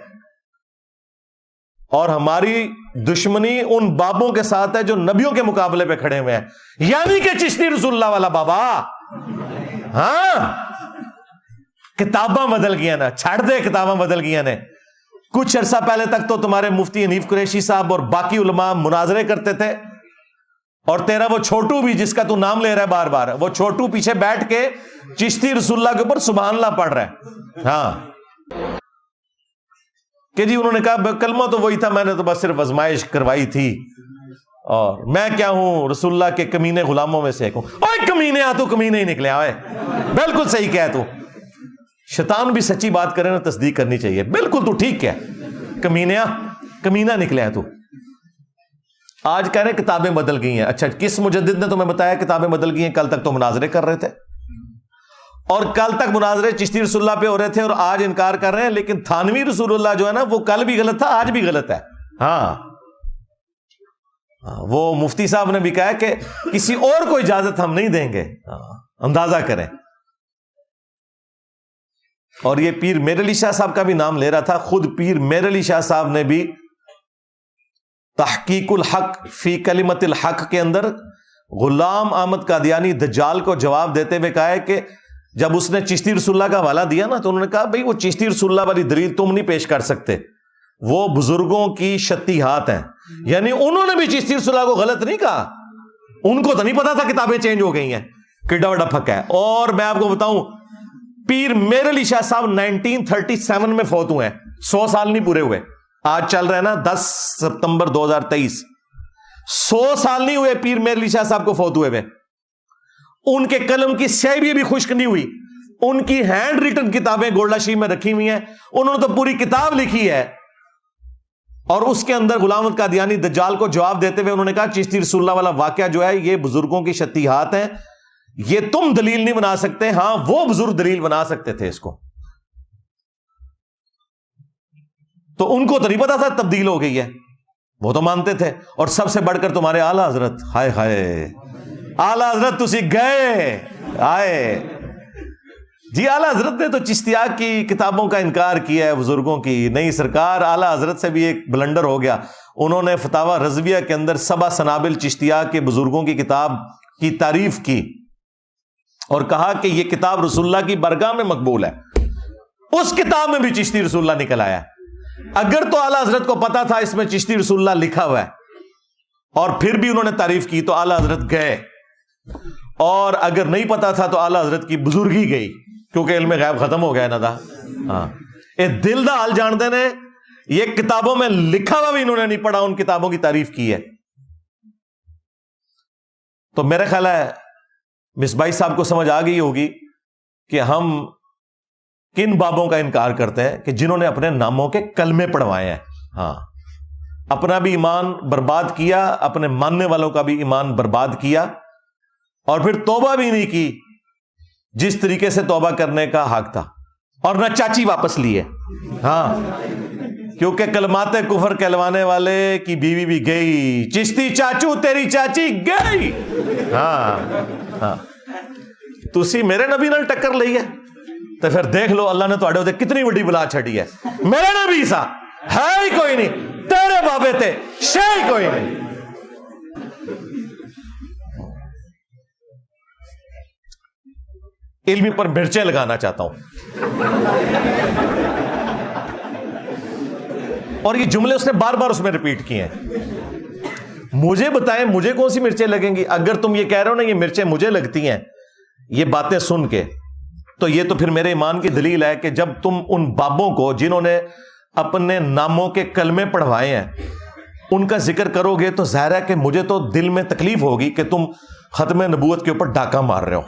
اور ہماری دشمنی ان بابوں کے ساتھ ہے جو نبیوں کے مقابلے پہ کھڑے ہوئے ہیں. یعنی کہ چشتی رسول اللہ والا بابا. ہاں کتاباں بدل گیا نا, چھڑ دے کتاباں بدل گیا نے. کچھ عرصہ پہلے تک تو تمہارے مفتی حنیف قریشی صاحب اور باقی علماء مناظرے کرتے تھے, اور تیرا وہ چھوٹو بھی جس کا تو نام لے رہا ہے بار بار, وہ چھوٹو پیچھے بیٹھ کے چشتی رسول اللہ کے اوپر سبحان اللہ پڑھ رہا ہے. ہاں کہ جی انہوں نے کہا کلمہ تو وہی تھا, میں نے تو بس صرف آزمائش کروائی تھی, اور میں کیا ہوں؟ رسول اللہ کے کمینے غلاموں میں سے ایک ہوں. اوے کمینے، تو کمینے ہی نکلے. آئے بالکل صحیح کہہ تو. شیطان بھی سچی بات کرے نا تصدیق کرنی چاہیے. بالکل تو ٹھیک ہے، کمینہ نکلے تو. آج کہہ رہے ہیں کتابیں بدل گئی ہیں. اچھا، کس مجدد نے تمہیں بتایا کتابیں بدل گئی ہیں؟ کل تک تو مناظرے کر رہے تھے، اور کل تک مناظرے چشتی رسول اللہ پہ ہو رہے تھے، اور آج انکار کر رہے ہیں. لیکن تھانوی رسول اللہ جو ہے نا، وہ کل بھی غلط تھا، آج بھی غلط ہے. ہاں، وہ مفتی صاحب نے بھی کہا کہ کسی اور کو اجازت ہم نہیں دیں گے. اندازہ کریں. اور یہ پیر میر علی شاہ صاحب کا بھی نام لے رہا تھا. خود پیر میر علی شاہ صاحب نے بھی تحقیق الحق فی کلمت الحق کے اندر غلام احمد قادیانی دجال کو جواب دیتے ہوئے کہا ہے کہ جب اس نے چشتی رسول اللہ کا حوالہ دیا نا، تو انہوں نے کہا بھئی وہ چشتی رسول اللہ والی دلیل تم نہیں پیش کر سکتے، وہ بزرگوں کی شتیہات ہیں. یعنی انہوں نے بھی چشتی رسول اللہ کو غلط نہیں کہا، ان کو تو نہیں پتا تھا کتابیں چینج ہو گئی ہیں. کڈا وڈا پھکا ہے. اور میں آپ کو بتاؤں، پیر میر علی شاہ صاحب 1937 میں فوت ہوئے ہیں. 100 سال نہیں پورے ہوئے. آج چل رہے ہیں نا 10 ستمبر 2023. 100 سال نہیں ہوئے پیر میر علی شاہ صاحب کو فوت ہوئے. ان کے قلم کی سیاہی بھی خشک نہیں ہوئی. ان کی ہینڈ ریٹن کتابیں گولڈا شیف میں رکھی ہوئی ہیں. انہوں نے تو پوری کتاب لکھی ہے، اور اس کے اندر غلام احمد قادیانی دجال کو جواب دیتے ہوئے انہوں نے کہا چشتی رسول اللہ والا واقعہ جو ہے یہ بزرگوں کی شتیہات ہیں، یہ تم دلیل نہیں بنا سکتے. ہاں، وہ بزرگ دلیل بنا سکتے تھے اس کو. تو ان کو تو نہیں پتا تھا تبدیل ہو گئی ہے، وہ تو مانتے تھے. اور سب سے بڑھ کر تمہارے اعلیٰ حضرت، ہائے ہائے اعلیٰ حضرت تسی گئے آئے جی. اعلیٰ حضرت نے تو چشتیہ کی کتابوں کا انکار کیا ہے، بزرگوں کی نہیں. سرکار اعلیٰ حضرت سے بھی ایک بلنڈر ہو گیا. انہوں نے فتاوی رضویہ کے اندر سبع سنابل چشتیہ کے بزرگوں کی کتاب کی تعریف کی اور کہا کہ یہ کتاب رسول اللہ کی برگاہ میں مقبول ہے. اس کتاب میں بھی چشتی رسول اللہ نکل آیا. اگر تو اعلیٰ حضرت کو پتا تھا اس میں چشتی رسول اللہ لکھا ہوا ہے اور پھر بھی انہوں نے تعریف کی، تو اعلیٰ حضرت گئے. اور اگر نہیں پتا تھا تو اعلیٰ حضرت کی بزرگی گئی، کیونکہ علم غیب ختم ہو گیا نا دا. ہاں، یہ دل دا حال جانتے نے. یہ کتابوں میں لکھا ہوا بھی انہوں نے نہیں پڑھا، ان کتابوں کی تعریف کی ہے. تو میرا خیال ہے مصباحی صاحب کو سمجھ آ گئی ہوگی کہ ہم کن بابوں کا انکار کرتے ہیں کہ جنہوں نے اپنے ناموں کے کلمے پڑھوائے ہیں. ہاں، اپنا بھی ایمان برباد کیا، اپنے ماننے والوں کا بھی ایمان برباد کیا، اور پھر توبہ بھی نہیں کی جس طریقے سے توبہ کرنے کا حق تھا، اور نہ چاچی واپس لی ہے. ہاں، کیونکہ کلمات کفر کہلوانے والے کی بیوی بھی گئی. چشتی چاچو تیری چاچی گئی. ہاں ہاں، تسی میرے نبی نال ٹکر لئی ہے تو پھر دیکھ لو اللہ نے تواڈے تے کتنی بڑی بلا چھڑی ہے. میرے نبی سا ہے ہی کوئی نہیں، تیرے بابے تے شے ہی کوئی نہیں. علمی پر مرچیں لگانا چاہتا ہوں. اور یہ جملے اس نے بار بار اس میں ریپیٹ کیے ہیں. مجھے بتائیں مجھے کون سی مرچیں لگیں گی؟ اگر تم یہ کہہ رہے ہو نا یہ مرچیں مجھے لگتی ہیں یہ باتیں سن کے، تو یہ تو پھر میرے ایمان کی دلیل ہے کہ جب تم ان بابوں کو جنہوں نے اپنے ناموں کے کلمے پڑھوائے ہیں ان کا ذکر کرو گے تو ظاہر ہے کہ مجھے تو دل میں تکلیف ہوگی کہ تم ختم نبوت کے اوپر ڈاکہ مار رہے ہو.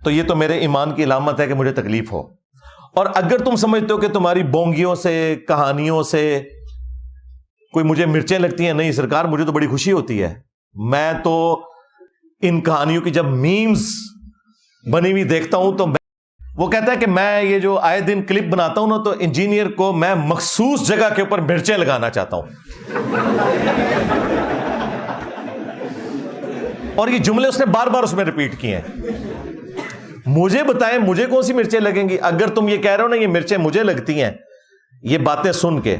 تو یہ تو میرے ایمان کی علامت ہے کہ مجھے تکلیف ہو. اور اگر تم سمجھتے ہو کہ تمہاری بونگیوں سے کہانیوں سے کوئی مجھے مرچیں لگتی ہیں، نہیں سرکار مجھے تو بڑی خوشی ہوتی ہے. میں تو ان کہانیوں کی جب میمز بنی ہوئی دیکھتا ہوں تو وہ کہتا ہے کہ میں یہ جو آئے دن کلپ بناتا ہوں نا تو انجینئر کو میں مخصوص جگہ کے اوپر مرچیں لگانا چاہتا ہوں. اور یہ جملے اس نے بار بار اس میں ریپیٹ کیے ہیں. مجھے بتائیں مجھے کون سی مرچیں لگیں گی؟ اگر تم یہ کہہ رہے ہو نا یہ مرچیں مجھے لگتی ہیں یہ باتیں سن کے،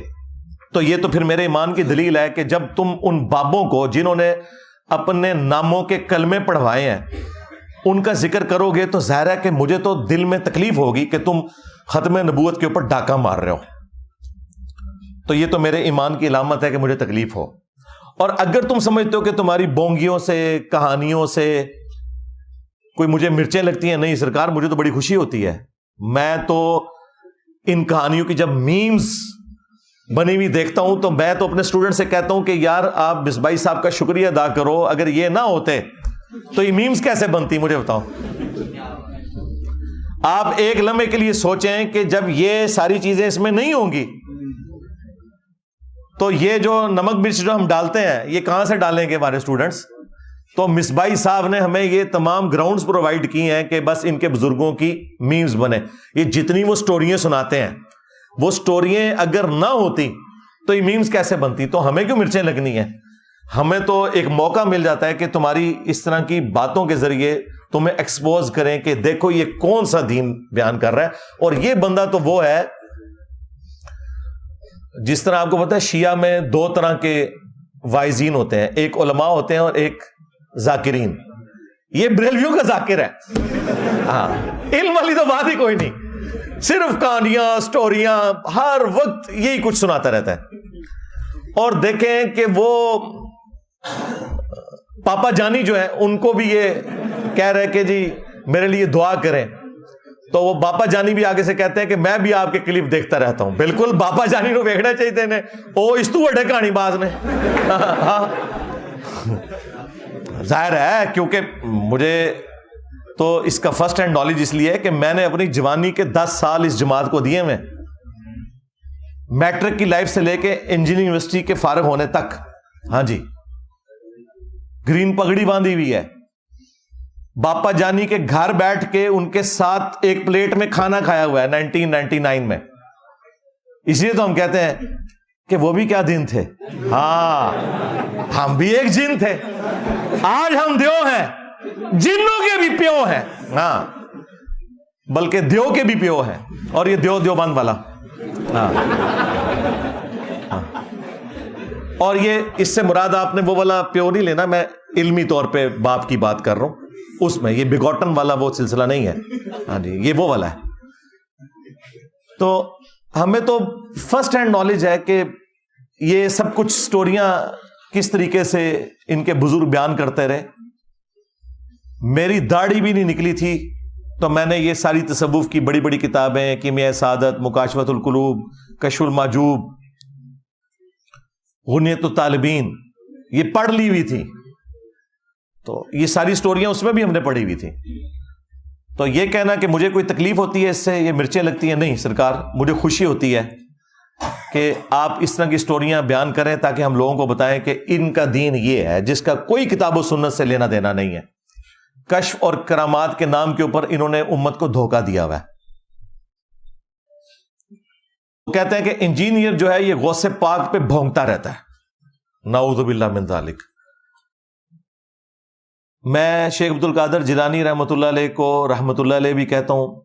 تو یہ تو پھر میرے ایمان کی دلیل ہے کہ جب تم ان بابوں کو جنہوں نے اپنے ناموں کے کلمے پڑھوائے ہیں ان کا ذکر کرو گے تو ظاہر ہے کہ مجھے تو دل میں تکلیف ہوگی کہ تم ختم نبوت کے اوپر ڈاکہ مار رہے ہو. تو یہ تو میرے ایمان کی علامت ہے کہ مجھے تکلیف ہو. اور اگر تم سمجھتے ہو کہ تمہاری بونگیوں سے کہانیوں سے کوئی مجھے مرچیں لگتی ہیں، نہیں سرکار مجھے تو بڑی خوشی ہوتی ہے. میں تو ان کہانیوں کی جب میمز بنی ہوئی دیکھتا ہوں تو میں تو اپنے اسٹوڈنٹ سے کہتا ہوں کہ یار آپ مصباحی صاحب کا شکریہ ادا کرو, اگر یہ نہ ہوتے تو یہ میمز کیسے بنتی, مجھے بتاؤ. آپ ایک لمحے کے لیے سوچیں کہ جب یہ ساری چیزیں اس میں نہیں ہوں گی تو یہ جو نمک مرچ جو ہم ڈالتے ہیں یہ کہاں سے ڈالیں گے ہمارے اسٹوڈنٹس. تو مصباحی صاحب نے ہمیں یہ تمام گراؤنڈز پرووائڈ کی ہیں کہ بس ان کے بزرگوں کی میمز بنے. یہ جتنی وہ سٹوریاں سناتے ہیں, وہ سٹوریاں اگر نہ ہوتی تو یہ میمز کیسے بنتی. تو ہمیں کیوں مرچیں لگنی ہیں, ہمیں تو ایک موقع مل جاتا ہے کہ تمہاری اس طرح کی باتوں کے ذریعے تمہیں ایکسپوز کریں کہ دیکھو یہ کون سا دین بیان کر رہا ہے. اور یہ بندہ تو وہ ہے, جس طرح آپ کو پتا ہے شیعہ میں دو طرح کے وائزین ہوتے ہیں, ایک علماء ہوتے ہیں اور ایک ذاکرین. یہ بریلویوں کا ذاکر ہے. ہاں, علم والی تو بات ہی کوئی نہیں, صرف کہانیاں سٹوریاں ہر وقت یہی کچھ سناتا رہتا ہے. اور دیکھیں کہ وہ پاپا جانی جو ہے ان کو بھی یہ کہہ رہے کہ جی میرے لیے دعا کریں, تو وہ باپا جانی بھی آگے سے کہتے ہیں کہ میں بھی آپ کے کلپ دیکھتا رہتا ہوں. بالکل باپا جانی کو دیکھنا چاہیے نے, او اس تو بڑے کہانی باز نے. ظاہر ہے کیونکہ مجھے تو اس کا فرسٹ ہینڈ نالج اس لیے ہے کہ میں نے اپنی جوانی کے 10 سال اس جماعت کو دیے میں, میٹرک کی لائف سے لے کے انجینئرنگ یونیورسٹی کے فارغ ہونے تک. ہاں جی, گرین پگڑی باندھی ہوئی ہے. باپا جانی کے گھر بیٹھ کے ان کے ساتھ ایک پلیٹ میں کھانا کھایا ہوا ہے 1999 میں. اس لیے تو ہم کہتے ہیں کہ وہ بھی کیا دن تھے. ہاں, ہم بھی ایک جن تھے. آج ہم دیو ہیں, جنوں کے بھی پیو ہیں. ہاں, بلکہ دیو کے بھی پیو ہیں, اور یہ دیوبند والا. ہاں, اور یہ اس سے مراد آپ نے وہ والا پیو نہیں لینا, میں علمی طور پہ باپ کی بات کر رہا ہوں. اس میں یہ بگوٹن والا وہ سلسلہ نہیں ہے. ہاں جی, یہ وہ والا ہے. تو ہمیں تو فرسٹ ہینڈ نالج ہے کہ یہ سب کچھ سٹوریاں کس طریقے سے ان کے بزرگ بیان کرتے رہے. میری داڑھی بھی نہیں نکلی تھی تو میں نے یہ ساری تصوف کی بڑی بڑی کتابیں, کیمیائے سعادت, مکاشفۃ القلوب, کشف المحجوب, غنیۃ الطالبین, یہ پڑھ لی ہوئی تھی. تو یہ ساری سٹوریاں اس میں بھی ہم نے پڑھی ہوئی تھی. تو یہ کہنا کہ مجھے کوئی تکلیف ہوتی ہے اس سے, یہ مرچیں لگتی ہیں, نہیں سرکار, مجھے خوشی ہوتی ہے کہ آپ اس طرح کی سٹوریاں بیان کریں تاکہ ہم لوگوں کو بتائیں کہ ان کا دین یہ ہے جس کا کوئی کتاب و سنت سے لینا دینا نہیں ہے. کشف اور کرامات کے نام کے اوپر انہوں نے امت کو دھوکہ دیا ہوا ہے. وہ کہتے ہیں کہ انجینئر جو ہے یہ غوث پاک پہ بھونکتا رہتا ہے. نعوذ باللہ من ذالک. میں شیخ عبد القادر جیلانی رحمۃ اللہ علیہ کو رحمۃ اللہ علیہ بھی کہتا ہوں,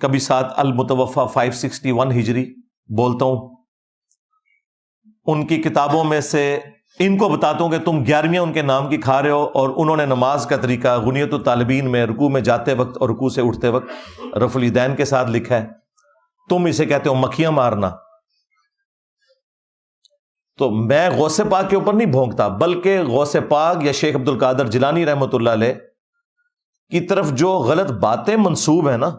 کبھی ساتھ المتوفا 561 ہجری بولتا ہوں. ان کی کتابوں میں سے ان کو بتاتا ہوں کہ تم 11ویں ان کے نام کی کھا رہے ہو, اور انہوں نے نماز کا طریقہ غنیۃ الطالبین میں رکوع میں جاتے وقت اور رکوع سے اٹھتے وقت رفع الیدین کے ساتھ لکھا ہے. تم اسے کہتے ہو مکھیاں مارنا. تو میں غوث پاک کے اوپر نہیں بھونکتا, بلکہ غوث پاک یا شیخ عبد القادر جیلانی رحمۃ اللہ علیہ کی طرف جو غلط باتیں منسوب ہیں نا,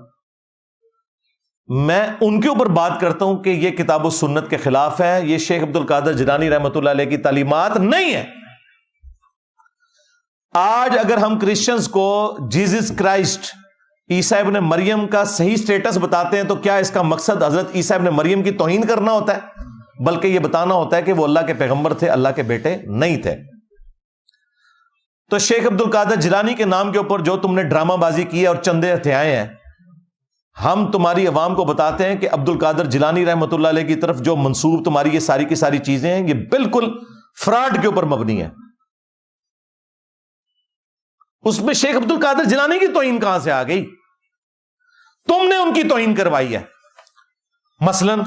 میں ان کے اوپر بات کرتا ہوں کہ یہ کتاب و سنت کے خلاف ہے, یہ شیخ عبد القادر جیلانی رحمۃ اللہ علیہ کی تعلیمات نہیں ہے. آج اگر ہم کرسچنز کو جیزس کرائسٹ عیسیٰ ابن مریم کا صحیح سٹیٹس بتاتے ہیں تو کیا اس کا مقصد حضرت عیسیٰ ابن مریم کی توہین کرنا ہوتا ہے؟ بلکہ یہ بتانا ہوتا ہے کہ وہ اللہ کے پیغمبر تھے, اللہ کے بیٹے نہیں تھے. تو شیخ عبد القادر جیلانی کے نام کے اوپر جو تم نے ڈرامہ بازی کی ہے اور چندے ہتھیائے ہیں, ہم تمہاری عوام کو بتاتے ہیں کہ عبد القادر جیلانی رحمۃ اللہ علیہ کی طرف جو منسوب تمہاری یہ ساری کی ساری چیزیں ہیں, یہ بالکل فراڈ کے اوپر مبنی ہے. اس میں شیخ عبد القادر جیلانی کی توہین کہاں سے آ گئی؟ تم نے ان کی توہین کروائی ہے. مثلاً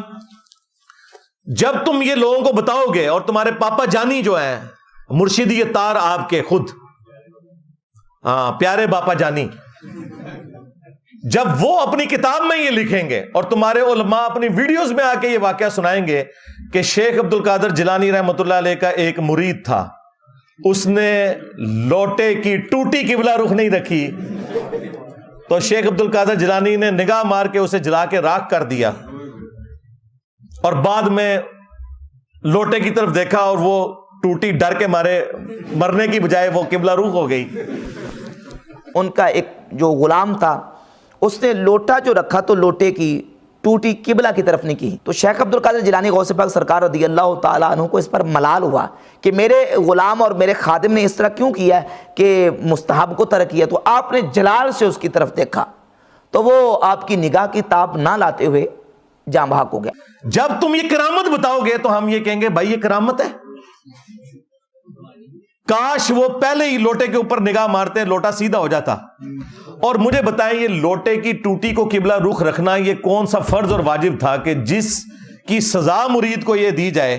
جب تم یہ لوگوں کو بتاؤ گے, اور تمہارے پاپا جانی جو ہیں مرشدی تار آپ کے خود, پیارے باپا جانی, جب وہ اپنی کتاب میں یہ لکھیں گے اور تمہارے علماء اپنی ویڈیوز میں آ کے یہ واقعہ سنائیں گے کہ شیخ عبد القادر جیلانی رحمۃ اللہ علیہ کا ایک مرید تھا, اس نے لوٹے کی ٹوٹی قبلہ رخ نہیں رکھی, تو شیخ عبد القادر جیلانی نے نگاہ مار کے اسے جلا کے راکھ کر دیا, اور بعد میں لوٹے کی طرف دیکھا اور وہ ٹوٹی ڈر کے مارے مرنے کی بجائے وہ قبلہ رخ ہو گئی. ان کا ایک جو غلام تھا اس نے لوٹا جو رکھا تو لوٹے کی ٹوٹی قبلہ کی طرف نہیں کی. تو شیخ عبد القادر جیلانی غوث پاک سرکار رضی اللہ تعالیٰ عنہ کو اس پر ملال ہوا کہ میرے غلام اور میرے خادم نے اس طرح کیوں کیا ہے کہ مستحب کو ترک کیا. تو آپ نے جلال سے اس کی طرف دیکھا تو وہ آپ کی نگاہ کی تاب نہ لاتے ہوئے جاں بحق ہو گیا. جب تم یہ کرامت بتاؤ گے تو ہم یہ کہیں گے بھائی یہ کرامت ہے. کاش وہ پہلے ہی لوٹے کے اوپر نگاہ مارتے لوٹا سیدھا ہو جاتا. اور مجھے بتائیں یہ لوٹے کی ٹوٹی کو قبلہ رخ رکھنا یہ کون سا فرض اور واجب تھا کہ جس کی سزا مرید کو یہ دی جائے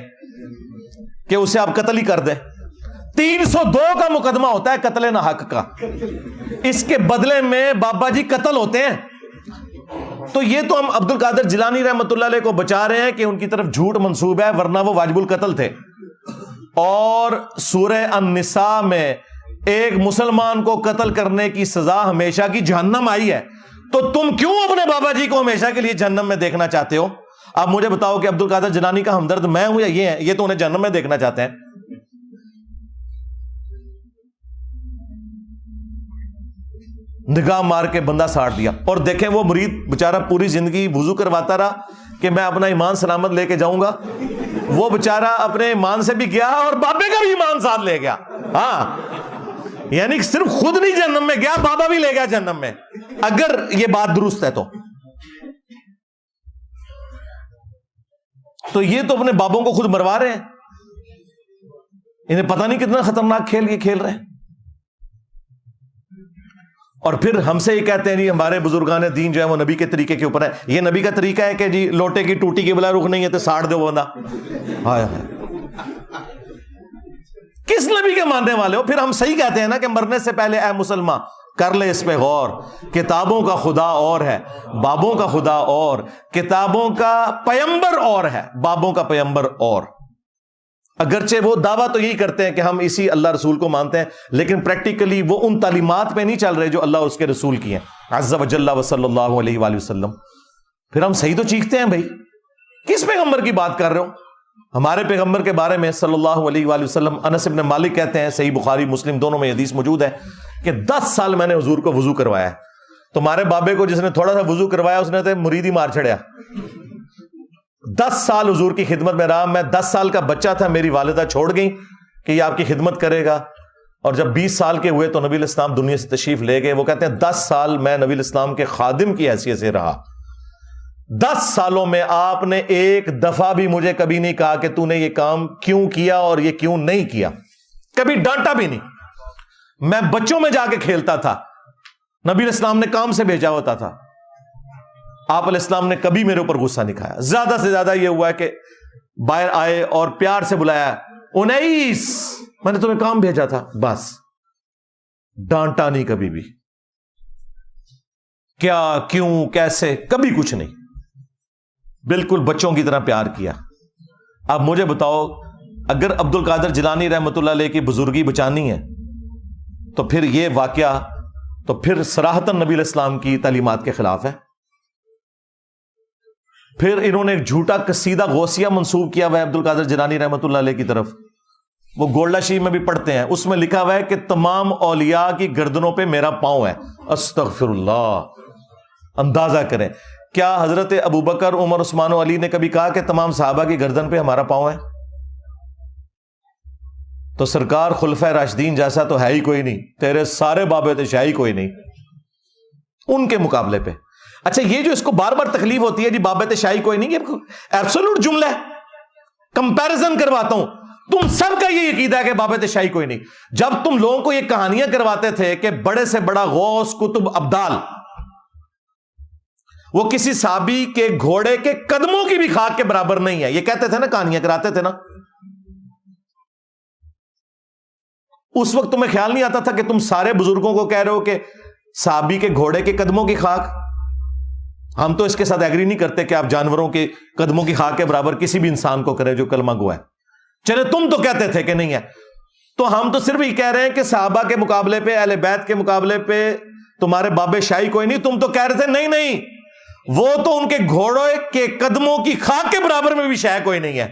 کہ اسے آپ قتل ہی کر دیں. 302 کا مقدمہ ہوتا ہے قتل نہ حق کا, اس کے بدلے میں بابا جی قتل ہوتے ہیں. تو یہ تو ہم عبد القادر جیلانی رحمۃ اللہ علیہ کو بچا رہے ہیں کہ ان کی طرف جھوٹ منسوب ہے, ورنہ وہ واجب القتل تھے. اور سورہ النساء میں ایک مسلمان کو قتل کرنے کی سزا ہمیشہ کی جہنم آئی ہے. تو تم کیوں اپنے بابا جی کو ہمیشہ کے لیے جہنم میں دیکھنا چاہتے ہو؟ اب مجھے بتاؤ کہ عبد القادر جیلانی کا ہمدرد میں ہوں یا یہ ہے؟ یہ تو انہیں جہنم میں دیکھنا چاہتے ہیں. نگاہ مار کے بندہ ساڑ دیا. اور دیکھیں وہ مرید بےچارہ پوری زندگی وضو کرواتا رہا کہ میں اپنا ایمان سلامت لے کے جاؤں گا. وہ بےچارہ اپنے ایمان سے بھی گیا اور بابے کا بھی ایمان ساتھ لے گیا. ہاں, یعنی صرف خود نہیں جہنم میں گیا, بابا بھی لے گیا جہنم میں, اگر یہ بات درست ہے تو یہ تو اپنے بابوں کو خود مروا رہے ہیں. انہیں پتہ نہیں کتنا خطرناک کھیل یہ کھیل رہے ہیں. اور پھر ہم سے یہ کہتے ہیں جی ہمارے بزرگان دین جو ہے وہ نبی کے طریقے کے اوپر ہے. یہ نبی کا طریقہ ہے کہ جی لوٹے کی ٹوٹی کے بلا رخ نہیں ہے تو ساڑ دو بندہ. ہائے ہائے, کس نبی کے ماننے والے ہو؟ پھر ہم صحیح کہتے ہیں نا کہ مرنے سے پہلے اے مسلمان کر لے اس پہ غور. کتابوں کا خدا اور ہے, بابوں کا خدا اور, کتابوں کا پیمبر اور ہے, بابوں کا پیمبر اور. اگرچہ وہ دعویٰ تو یہی کرتے ہیں کہ ہم اسی اللہ رسول کو مانتے ہیں, لیکن پریکٹیکلی وہ ان تعلیمات پہ نہیں چل رہے جو اللہ اور اس کے رسول کی ہیں عز و جل و صلی اللہ علیہ وآلہ وسلم. پھر ہم صحیح تو چیختے ہیں بھائی, کس پیغمبر کی بات کر رہے ہو؟ ہمارے پیغمبر کے بارے میں صلی اللہ علیہ وآلہ وسلم انس بن مالک کہتے ہیں, صحیح بخاری مسلم دونوں میں حدیث موجود ہے, کہ 10 سال میں نے حضور کو وضو کروایا ہے. تمہارے بابے کو جس نے تھوڑا سا وضو کروایا اس نے تو مرید ہی مار چھڑیا. 10 سال حضور کی خدمت میں رہا. میں 10 سال کا بچہ تھا, میری والدہ چھوڑ گئی کہ یہ آپ کی خدمت کرے گا. اور جب 20 سال کے ہوئے تو نبی الاسلام دنیا سے تشریف لے گئے. وہ کہتے ہیں 10 سال میں نبی الاسلام کے خادم کی حیثیت سے رہا. 10 سالوں میں آپ نے ایک دفعہ بھی مجھے کبھی نہیں کہا کہ تو نے یہ کام کیوں کیا اور یہ کیوں نہیں کیا. کبھی ڈانٹا بھی نہیں. میں بچوں میں جا کے کھیلتا تھا, نبی الاسلام نے کام سے بھیجا ہوتا تھا. آپ علیہ السلام نے کبھی میرے اوپر غصہ نہیں کھایا. زیادہ سے زیادہ یہ ہوا ہے کہ باہر آئے اور پیار سے بلایا, 19 میں نے تمہیں کام بھیجا تھا, بس. ڈانٹا نہیں کبھی بھی, کیا کیوں کیسے کبھی کچھ نہیں, بالکل بچوں کی طرح پیار کیا. اب مجھے بتاؤ اگر عبد القادر جیلانی رحمۃ اللہ علیہ کی بزرگی بچانی ہے تو پھر یہ واقعہ تو پھر صراحتاً نبی علیہ السلام کی تعلیمات کے خلاف ہے. پھر انہوں نے ایک جھوٹا قصیدہ غوثیہ منسوب کیا ہوا ہے عبد القادر جیلانی رحمۃ اللہ علیہ کی طرف. وہ گولڈا شریف میں بھی پڑھتے ہیں, اس میں لکھا ہوا ہے کہ تمام اولیاء کی گردنوں پہ میرا پاؤں ہے. استغفر اللہ. اندازہ کریں, کیا حضرت ابوبکر عمر عثمان و علی نے کبھی کہا کہ تمام صحابہ کی گردن پہ ہمارا پاؤں ہے؟ تو سرکار خلفۂ راشدین جیسا تو ہے ہی کوئی نہیں, تیرے سارے بابے تو شاہی کوئی نہیں ان کے مقابلے پہ. اچھا یہ جو اس کو بار بار تکلیف ہوتی ہے جی بابت شاہی کوئی نہیں, یہ ایبسولوٹ جملہ ہے. کمپیرزن کرواتا ہوں, تم سب کا یہ عقیدہ ہے کہ بابت شاہی کوئی نہیں. جب تم لوگوں کو یہ کہانیاں کرواتے تھے کہ بڑے سے بڑا غوث قطب ابدال وہ کسی صحابی کے گھوڑے کے قدموں کی بھی خاک کے برابر نہیں ہے, یہ کہتے تھے نا, کہانیاں کراتے تھے نا, اس وقت تمہیں خیال نہیں آتا تھا کہ تم سارے بزرگوں کو کہہ رہے ہو کہ صحابی کے گھوڑے کے قدموں کی خاک. ہم تو اس کے ساتھ ایگری نہیں کرتے کہ آپ جانوروں کے قدموں کی خاک کے برابر کسی بھی انسان کو کریں جو کلمہ گو ہے. چلے تم تو کہتے تھے کہ نہیں ہے, تو ہم تو صرف یہ کہہ رہے ہیں کہ صحابہ کے مقابلے پہ, اہل بیت کے مقابلے پہ تمہارے بابے شاہی کوئی نہیں. تم تو کہہ رہے تھے نہیں وہ تو ان کے گھوڑے کے قدموں کی خاک کے برابر میں بھی شاہ کوئی نہیں ہے.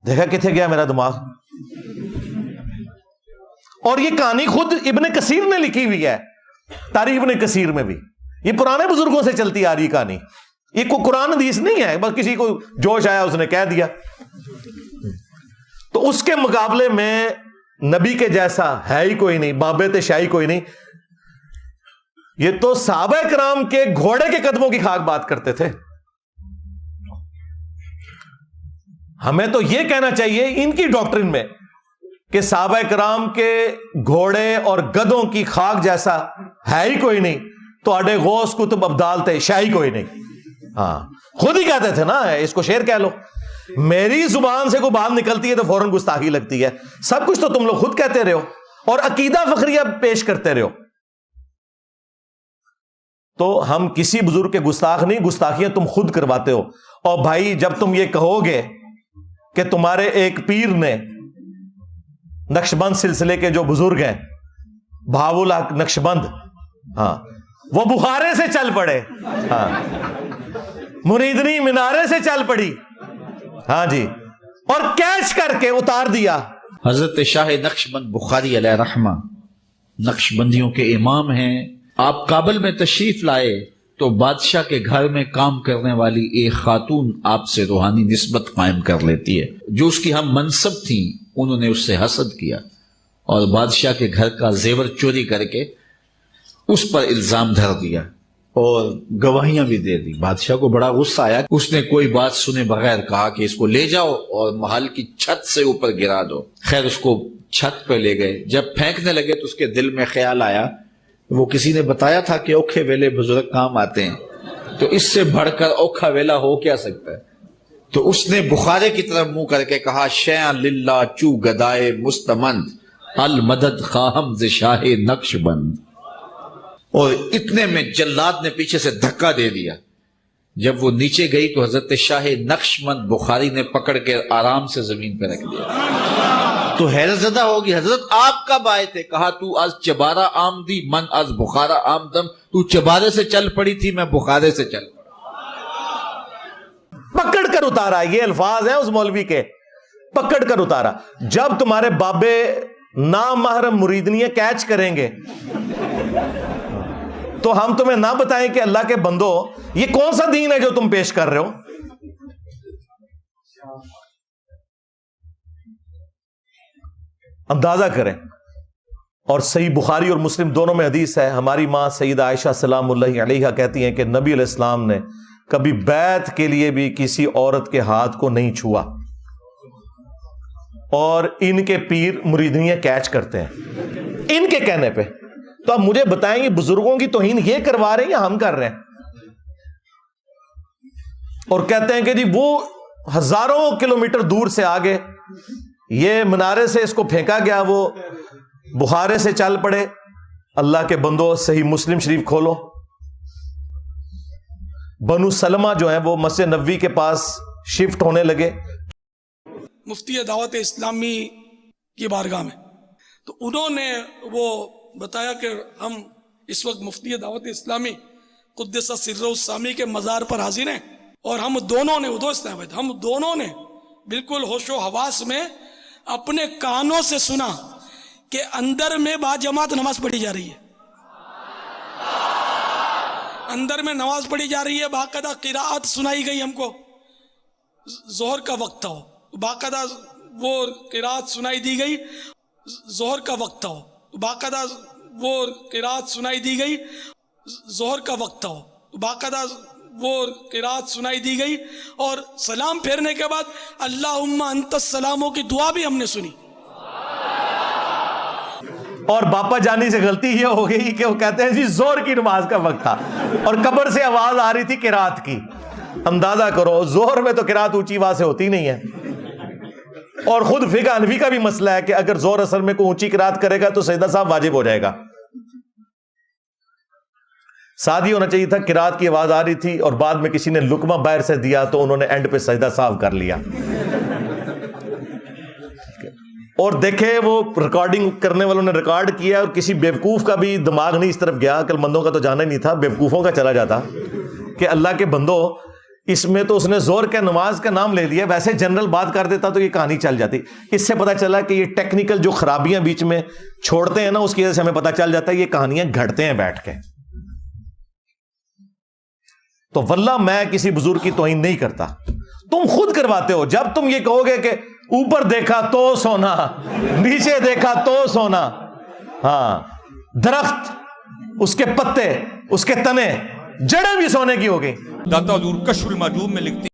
دیکھا کتنے گیا میرا دماغ. اور یہ کہانی خود ابن کثیر نے لکھی ہوئی ہے, تاریخ ابن کثیر میں بھی. یہ پرانے بزرگوں سے چلتی آ رہی کہانی, یہ کوئی قرآن حدیث نہیں ہے, بس کسی کو جوش آیا اس نے کہہ دیا. تو اس کے مقابلے میں نبی کے جیسا ہے ہی کوئی نہیں, بابے شاہی کوئی نہیں. یہ تو صحابہ کرام کے گھوڑے کے قدموں کی خاک بات کرتے تھے. ہمیں تو یہ کہنا چاہیے ان کی ڈاکٹرن میں کہ صحابہ کرام کے گھوڑے اور گدوں کی خاک جیسا ہے ہی کوئی نہیں. تو اڈے غوث کتب ابدال تھے, شاہی کوئی نہیں. ہاں خود ہی کہتے تھے نا, اس کو شعر کہہ لو. میری زبان سے کوئی بات نکلتی ہے تو فوراً گستاخی لگتی ہے. سب کچھ تو تم لوگ خود کہتے رہو اور عقیدہ فخریہ پیش کرتے رہو. تو ہم کسی بزرگ کے گستاخ نہیں, گستاخیاں تم خود کرواتے ہو. اور بھائی جب تم یہ کہو گے کہ تمہارے ایک پیر نے, نقشبند سلسلے کے جو بزرگ ہیں, بہاول حق نقشبند, ہاں وہ بخارے سے چل پڑے, ہاں مریدنی مینارے سے چل پڑی, ہاں جی, اور کیچ کر کے اتار دیا. حضرت شاہ نقشبند بخاری علیہ رحمہ نقشبندیوں کے امام ہیں. آپ کابل میں تشریف لائے تو بادشاہ کے گھر میں کام کرنے والی ایک خاتون آپ سے روحانی نسبت قائم کر لیتی ہے. جو اس کی ہم منصب تھیں انہوں نے اس سے حسد کیا اور بادشاہ کے گھر کا زیور چوری کر کے اس پر الزام دھر دیا اور گواہیاں بھی دے دی. بادشاہ کو بڑا غصہ آیا. اس نے کوئی بات سنے بغیر کہا کہ اس کو لے جاؤ اور محل کی چھت سے اوپر گرا دو. خیر اس کو چھت پہ لے گئے. جب پھینکنے لگے تو اس کے دل میں خیال آیا, وہ کسی نے بتایا تھا کہ اوکھے ویلے بزرگ کام آتے ہیں, تو اس سے بڑھ کر اوکھا ویلا ہو کیا سکتا ہے. تو اس نے بخارے کی طرف منہ کر کے کہا, شیئا للہ چو گدائے مستمند المدد خواہم ز شاہ نقش بند. اور اتنے میں جلاد نے پیچھے سے دھکا دے دیا. جب وہ نیچے گئی تو حضرت شاہ نقشبند بخاری نے پکڑ کے آرام سے زمین پہ رکھ دیا. تو حیرت زدہ ہوگی, حضرت آپ کب آئے تھے؟ کہا تو از چبارہ آمدی من از بخارا آمدم. تو چبارے سے چل پڑی تھی, میں بخارے سے چل پکڑ کر اتارا. یہ الفاظ ہیں اس مولوی کے, پکڑ کر اتارا. جب تمہارے بابے نامحرم مریدنیاں کیچ کریں گے تو ہم تمہیں نہ بتائیں کہ اللہ کے بندو یہ کون سا دین ہے جو تم پیش کر رہے ہو. اندازہ کریں. اور صحیح بخاری اور مسلم دونوں میں حدیث ہے, ہماری ماں سیدہ عائشہ سلام اللہ علیہا کہتی ہیں کہ نبی علیہ السلام نے کبھی بیعت کے لیے بھی کسی عورت کے ہاتھ کو نہیں چھوا, اور ان کے پیر مریدنیاں کیچ کرتے ہیں ان کے کہنے پہ. تو آپ مجھے بتائیں یہ بزرگوں کی توہین یہ کروا رہے ہیں یا ہم کر رہے ہیں؟ اور کہتے ہیں کہ جی وہ ہزاروں کلومیٹر دور سے آگے, یہ منارے سے اس کو پھینکا گیا, وہ بخارے سے چل پڑے. اللہ کے بندو صحیح مسلم شریف کھولو. بنو سلمہ جو ہیں وہ مسجد نبوی کے پاس شفٹ ہونے لگے مفتی دعوت اسلامی کی بارگاہ میں, تو انہوں نے وہ بتایا کہ ہم اس وقت مفتی دعوت اسلامی قدس سر السامی کے مزار پر حاضر ہیں, اور ہم دونوں نے ہم دونوں نے بالکل ہوش و حواس میں اپنے کانوں سے سنا کہ اندر میں با جماعت نماز پڑھی جا رہی ہے, اندر میں نماز پڑھی جا رہی ہے. باقاعدہ قراءت سنائی گئی ہم کو. ظہر کا وقت تھا, باقاعدہ وہ قراءت سنائی دی گئی. ظہر کا وقت تھا, باقاعدہ وہ قراءت سنائی دی گئی. ظہر کا وقت تھا, باقاعدہ وہ قراءت سنائی دی گئی, اور سلام پھیرنے کے بعد اللہم انت السلاموں کی دعا بھی ہم نے سنی. اور باپا جانی سے غلطی یہ ہو گئی کہ وہ کہتے ہیں جی زہر کی نماز کا وقت تھا اور قبر سے آواز آ رہی تھی قراءت کی. اندازہ کرو, زہر میں تو قراءت اونچی آواز سے ہوتی نہیں ہے. اور خود فقہ حنفی کا بھی مسئلہ ہے کہ اگر زہر اثر میں کوئی اونچی قراءت کرے گا تو سجدہ صاحب واجب ہو جائے گا. ساتھ ہی ہونا چاہیے تھا, قراءت کی آواز آ رہی تھی اور بعد میں کسی نے لقمہ باہر سے دیا تو انہوں نے اینڈ پہ سجدہ صاحب کر لیا. اور دیکھے وہ ریکارڈنگ کرنے والوں نے ریکارڈ کیا, اور کسی بیوقوف کا بھی دماغ نہیں اس طرف گیا, عقل مندوں کا تو جانا ہی نہیں تھا, بیوقوفوں کا چلا جاتا کہ اللہ کے بندو اس میں تو اس نے زور کے نماز کا نام لے لیا، ویسے جنرل بات کر دیتا تو یہ کہانی چل جاتی. اس سے پتہ چلا کہ یہ ٹیکنیکل جو خرابیاں بیچ میں چھوڑتے ہیں نا، اس کی وجہ سے ہمیں پتہ چل جاتا ہے یہ کہانیاں گھڑتے ہیں بیٹھ کے. تو واللہ میں کسی بزرگ کی توہین نہیں کرتا، تم خود کرواتے ہو. جب تم یہ کہو گے کہ اوپر دیکھا تو سونا، نیچے دیکھا تو سونا، ہاں درخت، اس کے پتے، اس کے تنے، جڑیں بھی سونے کی ہو گئی. داتا حضور کشف المحجوب میں لکھتے